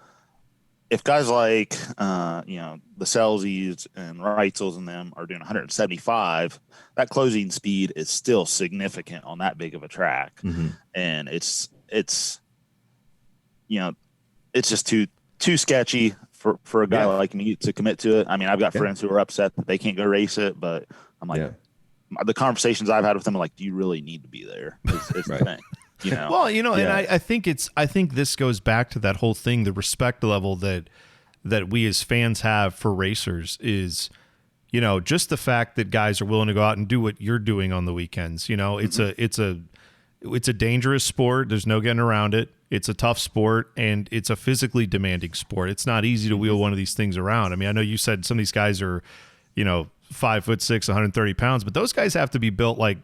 if guys like, the Selzies and Reitzels and them are doing 175, that closing speed is still significant on that big of a track. And it's just too sketchy for a guy like me to commit to it. I mean, I've got friends who are upset that they can't go race it, but I'm like, the conversations I've had with them are like, do you really need to be there? It's the thing. Well, and I think this goes back to that whole thing, the respect level that we as fans have for racers is, just the fact that guys are willing to go out and do what you're doing on the weekends. It's a dangerous sport. There's no getting around it. It's a tough sport, and it's a physically demanding sport. It's not easy to wheel one of these things around. I mean, I know you said some of these guys are, 5'6", 130 pounds, but those guys have to be built like,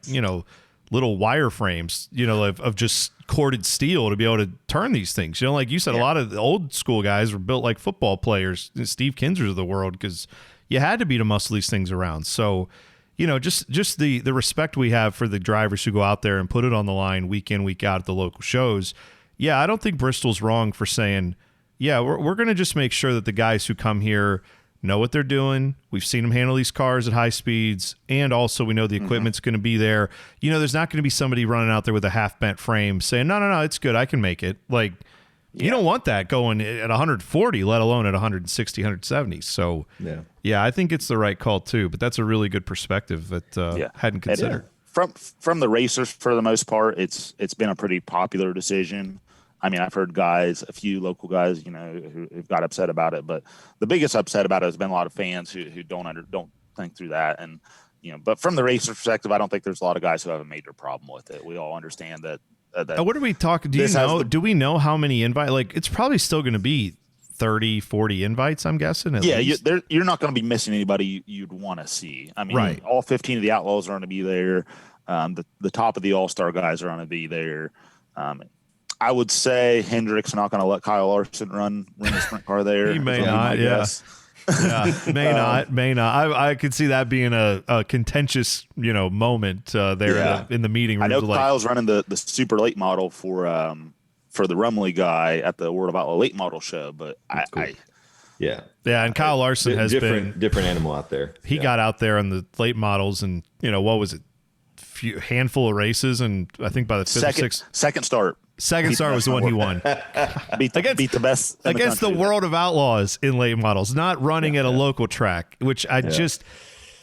little wire frames, of just corded steel to be able to turn these things. Like you said, a lot of the old school guys were built like football players, Steve Kinsers of the world, because you had to be to muscle these things around. So, just the respect we have for the drivers who go out there and put it on the line week in, week out at the local shows. Yeah, I don't think Bristol's wrong for saying, we're going to just make sure that the guys who come here know what they're doing. We've seen them handle these cars at high speeds, and also we know the equipment's going to be there. There's not going to be somebody running out there with a half-bent frame saying, no, it's good, I can make it. Like, you don't want that going at 140, let alone at 160, 170. So, I think it's the right call too, but that's a really good perspective that hadn't considered. From the racers, for the most part, it's been a pretty popular decision. I mean, I've heard a few local guys, who've got upset about it, but the biggest upset about it has been a lot of fans who don't think through that. And, but from the racer perspective, I don't think there's a lot of guys who have a major problem with it. We all understand that. What are we talking? Do we know how many invites? Like, it's probably still going to be 30, 40 invites, I'm guessing. You're not going to be missing anybody you'd want to see. I mean, all 15 of the Outlaws are going to be there. The top of the All-Star guys are going to be there. I would say Hendrick's not going to let Kyle Larson run the sprint car there. He may not, may not. I could see that being a contentious, moment there in the meeting room. I know Kyle's running the super late model for the Rumley guy at the World of Outlaw late model show, but and Kyle Larson has been different animal out there. He got out there on the late models, and what was it? Handful of races, and I think by the second start was the one he won. beat the best against the World of Outlaws in late models, not running at a local track, which I just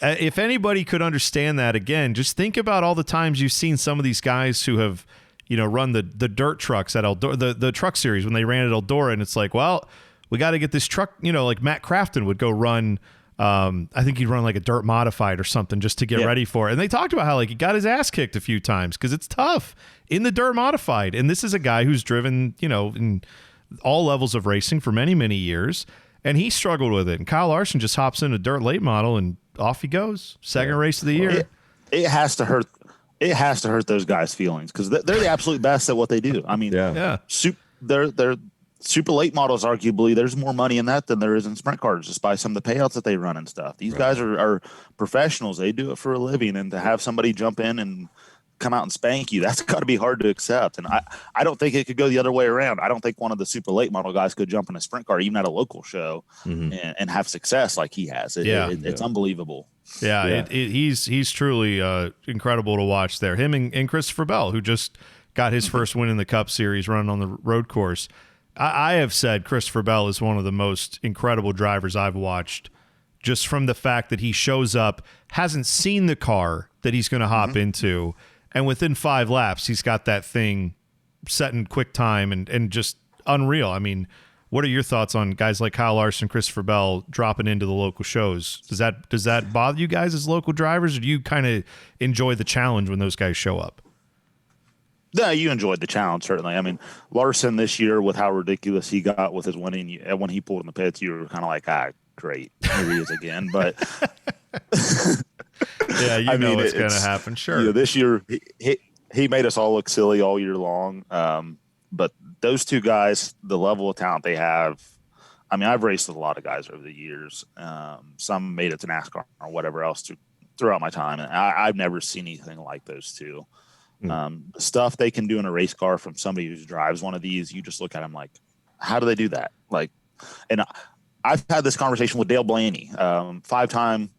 if anybody could understand that, again, just think about all the times you've seen some of these guys who have run the dirt trucks at Eldora, the truck series when they ran at Eldora, and it's like, well, we got to get this truck, like Matt Crafton would go run. I think he'd run like a dirt modified or something just to get ready for it. And they talked about how he got his ass kicked a few times because it's tough in the dirt modified. And this is a guy who's driven, in all levels of racing for many, many years. And he struggled with it. And Kyle Larson just hops in a dirt late model and off he goes. Second race of the year. It has to hurt. It has to hurt those guys' feelings because they're the absolute best at what they do. I mean, they're super late models, arguably, there's more money in that than there is in sprint cars, just by some of the payouts that they run and stuff. These guys are professionals. They do it for a living. And to have somebody jump in and come out and spank you, that's got to be hard to accept. And I don't think it could go the other way around. I don't think one of the super late model guys could jump in a sprint car, even at a local show, and have success like he has. It's unbelievable. He's truly incredible to watch there. Him and Christopher Bell, who just got his first win in the Cup Series running on the road course. I have said Christopher Bell is one of the most incredible drivers I've watched, just from the fact that he shows up, hasn't seen the car that he's going to hop into, and within 5 laps, he's got that thing set in quick time and just unreal. I mean, what are your thoughts on guys like Kyle Larson, Christopher Bell dropping into the local shows? Does that bother you guys as local drivers, or do you kind of enjoy the challenge when those guys show up? Yeah, you enjoyed the challenge, certainly. I mean, Larson this year, with how ridiculous he got with his winning, when he pulled in the pits, you were kind of like, great, here he is again. But yeah, know what's going to happen. Sure. This year, he made us all look silly all year long. But those two guys, the level of talent they have, I mean, I've raced with a lot of guys over the years. Some made it to NASCAR or whatever else throughout my time, and I've never seen anything like those two. The stuff they can do in a race car from somebody who drives one of these, you just look at them like, how do they do that? Like, and I've had this conversation with Dale Blaney, 5-time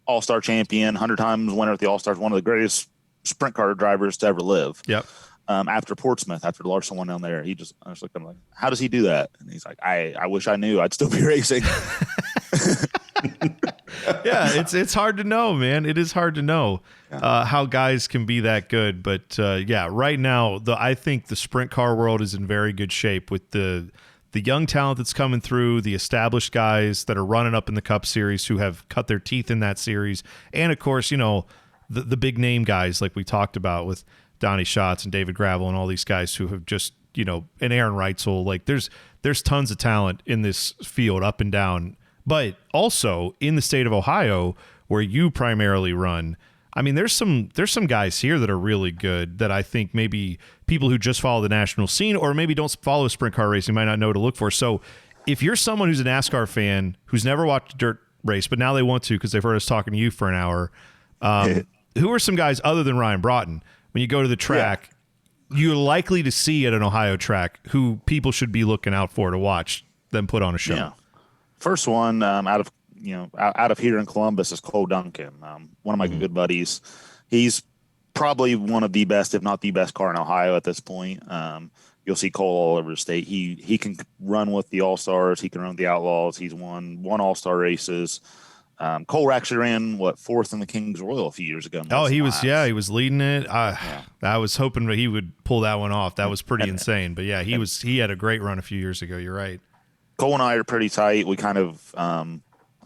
All-Star champion, 100 times winner at the All-Stars, one of the greatest sprint car drivers to ever live. Yep. After Portsmouth, after the Larson won down there, I just looked at him like, how does he do that? And he's like, I wish I knew. I'd still be racing. Yeah, it's hard to know, man. It is hard to know how guys can be that good. But yeah, right now, I think the sprint car world is in very good shape with the young talent that's coming through, the established guys that are running up in the Cup Series who have cut their teeth in that series, and of course, you know, the big name guys like we talked about with Donnie Schatz and David Gravel and all these guys who have just, you know, and Aaron Reitzel. Like there's tons of talent in this field up and down. But also in the state of Ohio, where you primarily run, I mean, there's some guys here that are really good that I think maybe people who just follow the national scene or maybe don't follow sprint car racing might not know to look for. So if you're someone who's a NASCAR fan who's never watched a dirt race, but now they want to because they've heard us talking to you for an hour, who are some guys other than Ryan Broughton, when you go to the track, you're likely to see at an Ohio track who people should be looking out for to watch them put on a show? Yeah. First one out of here in Columbus is Cole Duncan, one of my good buddies. He's probably one of the best, if not the best car in Ohio at this point. You'll see Cole all over the state. He can run with the All-Stars. He can run with the Outlaws. He's won All-Star races. Cole actually ran fourth in the King's Royal a few years ago. He was leading it. I was hoping that he would pull that one off. That was pretty insane. But yeah, he had a great run a few years ago. You're right. Cole and I are pretty tight. We kind of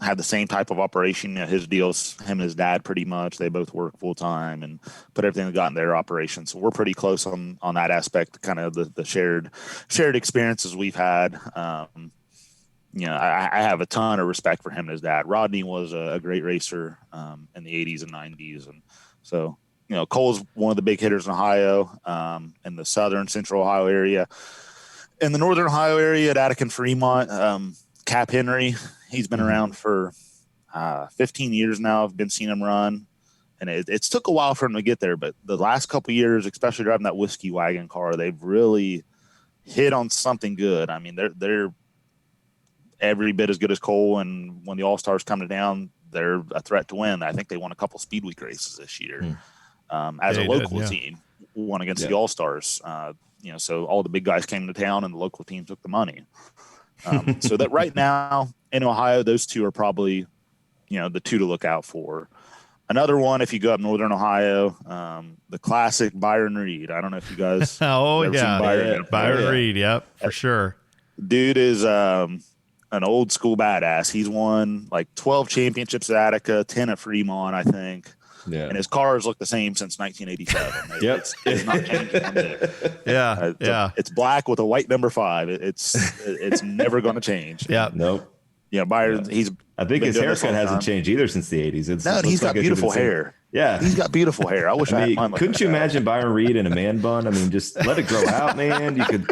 had the same type of operation. His deals, him and his dad, pretty much. They both work full time and put everything they got in their operation. So we're pretty close on that aspect. Kind of the shared experiences we've had. I have a ton of respect for him and his dad. Rodney was a great racer in the 80s and 90s, and so Cole's one of the big hitters in Ohio, in the southern central Ohio area. In the northern Ohio area at Attica and Fremont, Cap Henry, he's been around for 15 years now. I've been seeing him run, and it's took a while for him to get there. But the last couple of years, especially driving that whiskey wagon car, they've really hit on something good. I mean, they're every bit as good as Cole, and when the All-Stars come to town, they're a threat to win. I think they won a couple Speed Week races this year as a local team, won against the All-Stars. So all the big guys came to town and the local team took the money. So that right now in Ohio, those two are probably, the two to look out for. Another one, if you go up northern Ohio, the classic Byron Reed. I don't know if you guys seen Byron. Byron Reed, yep, for sure. Dude is an old school badass. He's won like 12 championships at Attica, 10 at Fremont, I think. Yeah. And his cars look the same since 1987. Yep. It's not changing one bit. Yeah. It's black with a white number 5. It's never going to change. Yeah. Nope. Yeah. Byron, I think his haircut hasn't changed either since the 80s. He's got beautiful hair. Yeah. He's got beautiful hair. I wish I had mine like couldn't you imagine Byron Reed in a man bun? I mean, just let it grow out, man. You could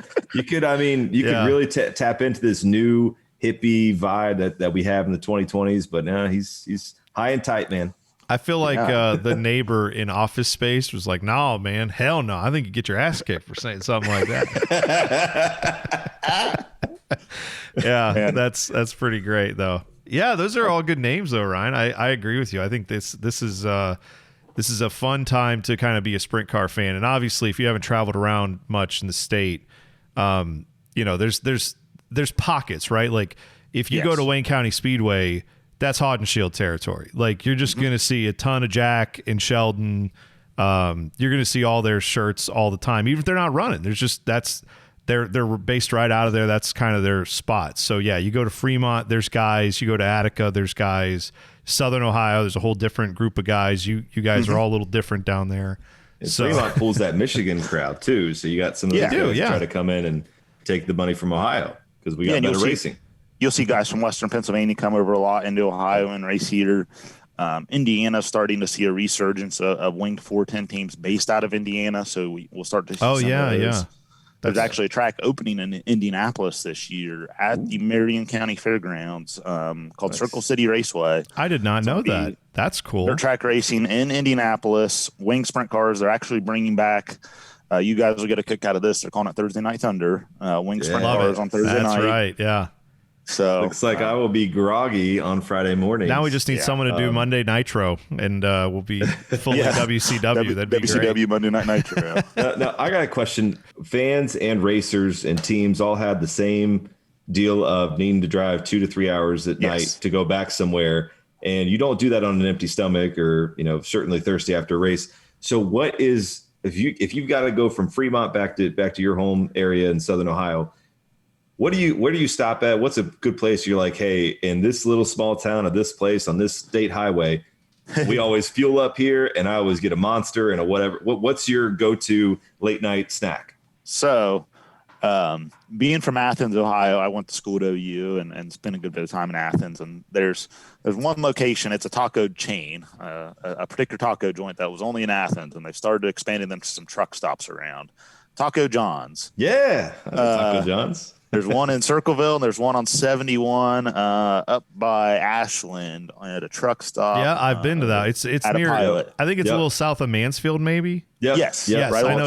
really tap into this new hippie vibe that we have in the 2020s, but now he's high and tight, man. I feel like the neighbor in Office Space was like, "No, man, hell no! I think you get your ass kicked for saying something like that." Yeah, man. That's pretty great though. Yeah, those are all good names though, Ryan. I agree with you. I think this is a fun time to kind of be a sprint car fan, and obviously, if you haven't traveled around much in the state, there's pockets, right? Like if you go to Wayne County Speedway, that's Haudenshield territory. Like you're just going to see a ton of Jack and Sheldon. You're going to see all their shirts all the time, even if they're not running. They're based right out of there. That's kind of their spot. So yeah, you go to Fremont, there's guys. You go to Attica, there's guys. Southern Ohio, there's a whole different group of guys. You guys are all a little different down there. And so Fremont pulls that Michigan crowd too. So you got some of those guys try to come in and take the money from Ohio because we got better racing. You'll see guys from Western Pennsylvania come over a lot into Ohio and race here. Indiana's starting to see a resurgence of winged 410 teams based out of Indiana, so we'll start to see some of those. There's actually a track opening in Indianapolis this year at the Marion County Fairgrounds called Circle City Raceway. I did not know that. That's cool. They're track racing in Indianapolis, wing sprint cars. They're actually bringing back, you guys will get a kick out of this. They're calling it Thursday Night Thunder. Wing sprint cars on Thursday night. That's right, yeah. So looks like I will be groggy on Friday morning. Now we just need someone to do Monday Nitro, and we'll be fully WCW. That'd be WCW great. Monday Night Nitro. Now, I got a question. Fans and racers and teams all had the same deal of needing to drive 2 to 3 hours at night to go back somewhere, and you don't do that on an empty stomach, or certainly thirsty after a race. So, what is if you've got to go from Fremont back to your home area in Southern Ohio? Where do you stop at? What's a good place you're like, hey, in this little small town of this place on this state highway, we always fuel up here, and I always get a Monster and a whatever. What's your go-to late night snack? So, being from Athens, Ohio, I went to school at OU and spent a good bit of time in Athens. And there's one location. It's a taco chain, a particular taco joint that was only in Athens, and they've started expanding them to some truck stops around. Taco John's. Yeah, Taco John's. There's one in Circleville, and there's one on 71 up by Ashland at a truck stop. Yeah, I've been to that. It's near. I think it's a little south of Mansfield, maybe. Yep. Yes. Right, I know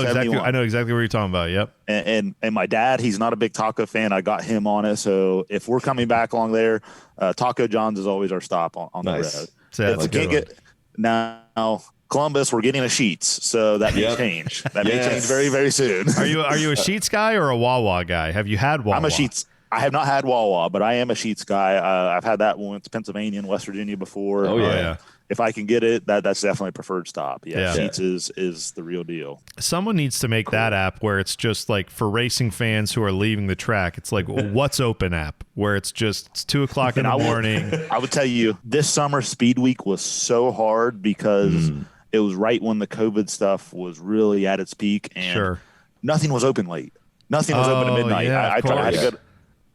exactly what you're talking about. Yep. And my dad, he's not a big taco fan. I got him on it. So if we're coming back along there, Taco John's is always our stop on the road. That's a good one. Now Columbus, we're getting a Sheetz, so that may change. That may change very, very soon. Are you a Sheetz guy or a Wawa guy? Have you had Wawa? I'm a Sheetz. I have not had Wawa, but I am a Sheetz guy. I've had that one to Pennsylvania and West Virginia before. Oh yeah. If I can get it, that's definitely a preferred stop. Sheetz is the real deal. Someone needs to make that app where it's just like for racing fans who are leaving the track. It's like What's Open app where it's 2:00 in the morning. I would tell you, this summer Speed Week was so hard because it was right when the COVID stuff was really at its peak, and nothing was open late. Nothing was open at midnight.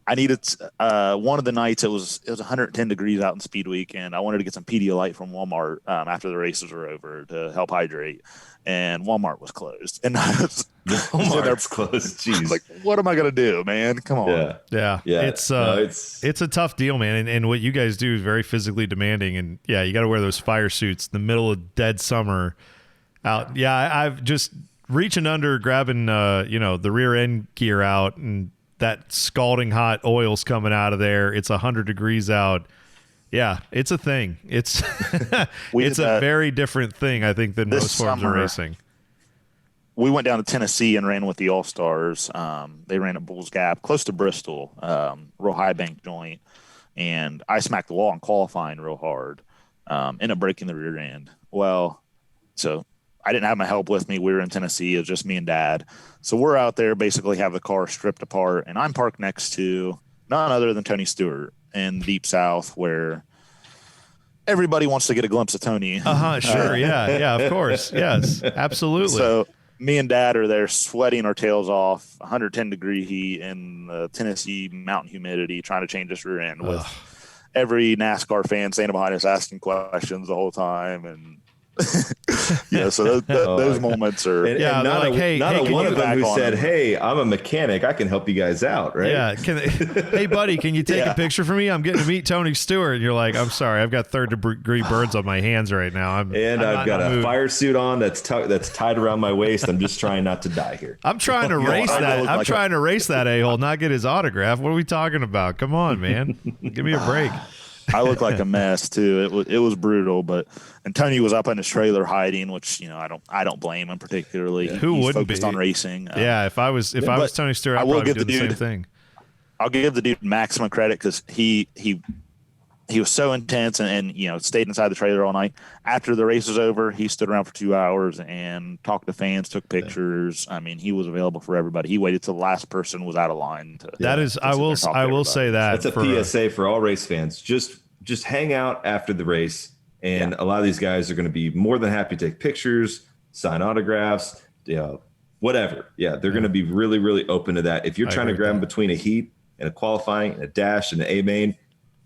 I needed one of the nights. It was 110 degrees out in Speed Week, and I wanted to get some Pedialyte from Walmart after the races were over to help hydrate. And Walmart was closed, and Walmart's closed. Jeez, like, what am I gonna do, man? Come on. Yeah. It's a tough deal, man. And what you guys do is very physically demanding. And you got to wear those fire suits in the middle of dead summer. Out. Yeah, I've just reaching under, grabbing the rear end gear out, and that scalding hot oil's coming out of there. It's 100 degrees out. Yeah, it's a thing. It's it's a very different thing, I think, than most forms of racing. We went down to Tennessee and ran with the All-Stars. They ran at Bulls Gap, close to Bristol, real high bank joint. And I smacked the wall in qualifying real hard, ended up breaking the rear end. Well, so I didn't have my help with me. We were in Tennessee. It was just me and Dad. So we're out there, basically have the car stripped apart, and I'm parked next to none other than Tony Stewart in the Deep South, where everybody wants to get a glimpse of Tony. Sure. Yeah, of course. Yes, absolutely. So me and Dad are there sweating our tails off, 110 degree heat in the Tennessee mountain humidity, trying to change this rear end with every NASCAR fan standing behind us asking questions the whole time. And so those moments are not a one of them who said, "Hey, I'm a mechanic. I can help you guys out." Right? Yeah. Hey, buddy, can you take a picture for me? I'm getting to meet Tony Stewart. And you're like, "I'm sorry, I've got third-degree burns on my hands right now. I've got a fire suit on that's tied around my waist. I'm just trying not to die here. I'm trying to race that. I'm trying to race that a-hole, not get his autograph. What are we talking about? Come on, man. Give me a break." I look like a mess too. It was brutal, and Tony was up in his trailer hiding, which I don't blame him particularly. Who He's wouldn't focused be on racing? If I was Tony Stewart, I would do the same thing. I'll give the dude maximum credit because he was so intense and stayed inside the trailer all night. After the race was over, he stood around for 2 hours and talked to fans, took pictures. I mean, he was available for everybody. He waited till the last person was out of line. I will say that. That's a PSA for all race fans. Just hang out after the race, and a lot of these guys are going to be more than happy to take pictures, sign autographs, whatever. Yeah, they're going to be really, really open to that. If you're trying to grab them between a heat and a qualifying and a dash and an A main,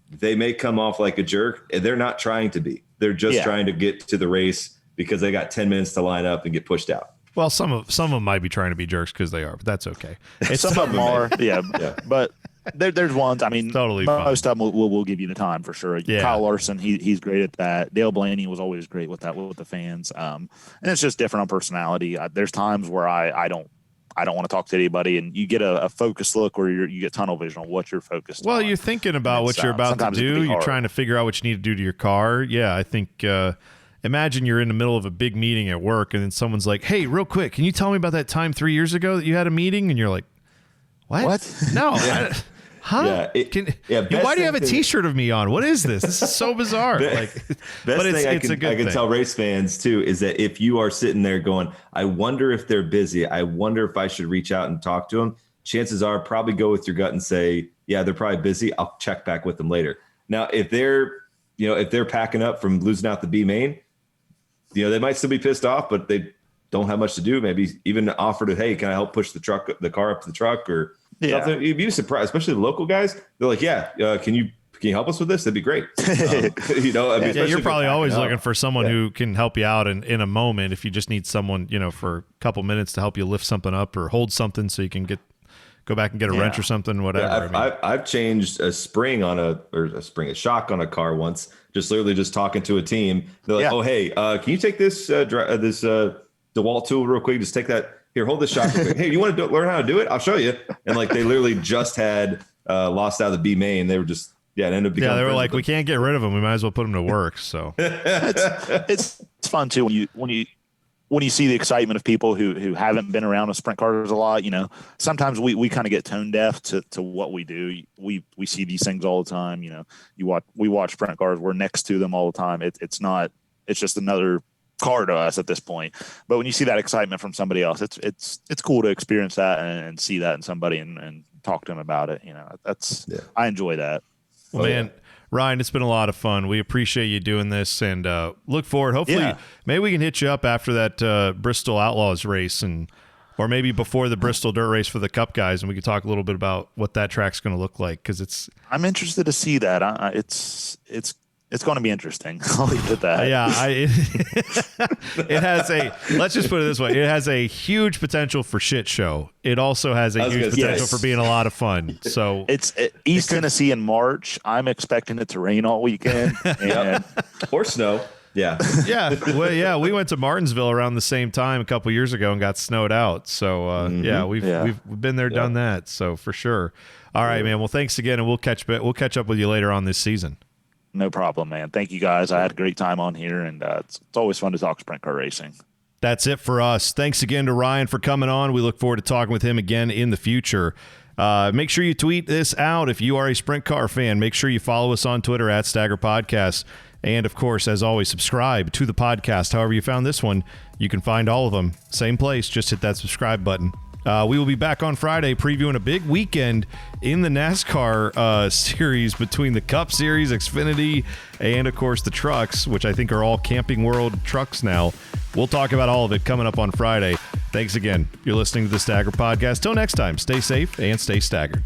they may come off like a jerk, and they're not trying to be. They're just trying to get to the race because they got 10 minutes to line up and get pushed out. Well, some of them might be trying to be jerks because they are, but that's okay. Some of them are, yeah. But there's ones. I mean, totally most of them will give you the time for sure. Yeah. Kyle Larson, he's great at that. Dale Blaney was always great with that with the fans. And it's just different on personality. There's times where I don't want to talk to anybody, and you get a focused look where you get tunnel vision on what you're focused on. Well, you're thinking about what you're about to do. You're trying to figure out what you need to do to your car. Yeah, I think. Imagine you're in the middle of a big meeting at work, and then someone's like, "Hey, real quick, can you tell me about that time 3 years ago that you had a meeting?" And you're like, "What? No, huh? Why do you have a T-shirt of me on? What is this? This is so bizarre." Best thing I can tell race fans too is that if you are sitting there going, "I wonder if they're busy. I wonder if I should reach out and talk to them." Chances are, probably go with your gut and say, "Yeah, they're probably busy. I'll check back with them later." Now, if they're packing up from losing out the B main. They might still be pissed off, but they don't have much to do. Maybe even offer to, "Hey, can I help push the car up to the truck or something?" You'd be surprised, especially the local guys. They're like, "Yeah, can you help us with this? That'd be great." You're probably always looking for someone who can help you out in a moment. If you just need someone, for a couple minutes to help you lift something up or hold something so you can go back and get a wrench or something, whatever. Yeah, I've changed a shock on a car once. Just literally just talking to a team. They're like, "Oh, hey, can you take this DeWalt tool real quick? Just take that here. Hold this shock real quick. Hey, you want to learn how to do it? I'll show you." And like they literally just had lost out of the B main. They were just it ended up becoming. Yeah, they were like, "We can't get rid of them. We might as well put them to work." So it's fun too when you see the excitement of people who haven't been around with sprint cars a lot. Sometimes we kind of get tone deaf to what we do. We see these things all the time. We watch sprint cars. We're next to them all the time. It's just another car to us at this point. But when you see that excitement from somebody else, it's cool to experience that and see that in somebody and talk to them about it. I enjoy that. Well, man. Ryan, it's been a lot of fun. We appreciate you doing this and look forward. Hopefully, maybe we can hit you up after that Bristol Outlaws race or maybe before the Bristol Dirt Race for the Cup guys, and we can talk a little bit about what that track's going to look like because I'm interested to see that. It's going to be interesting. I'll leave it at that. It has let's just put it this way. It has a huge potential for shit show. It also has a huge potential for being a lot of fun. So it's East Tennessee in March. I'm expecting it to rain all weekend or snow. Yeah. Well, we went to Martinsville around the same time a couple years ago and got snowed out. So we've been there, done that. So for sure. All right, man. Well, thanks again, and we'll catch up with you later on this season. No problem, man. Thank you, guys. I had a great time on here, and it's always fun to talk sprint car racing. That's it for us. Thanks again to Ryan for coming on. We look forward to talking with him again in the future. Make sure you tweet this out if you are a sprint car fan. Make sure you follow us on Twitter at Stagger Podcast. And, of course, as always, subscribe to the podcast. However you found this one, you can find all of them. Same place. Just hit that subscribe button. We will be back on Friday previewing a big weekend in the NASCAR series between the Cup Series, Xfinity, and, of course, the trucks, which I think are all Camping World trucks now. We'll talk about all of it coming up on Friday. Thanks again. You're listening to the Stagger Podcast. Till next time, stay safe and stay staggered.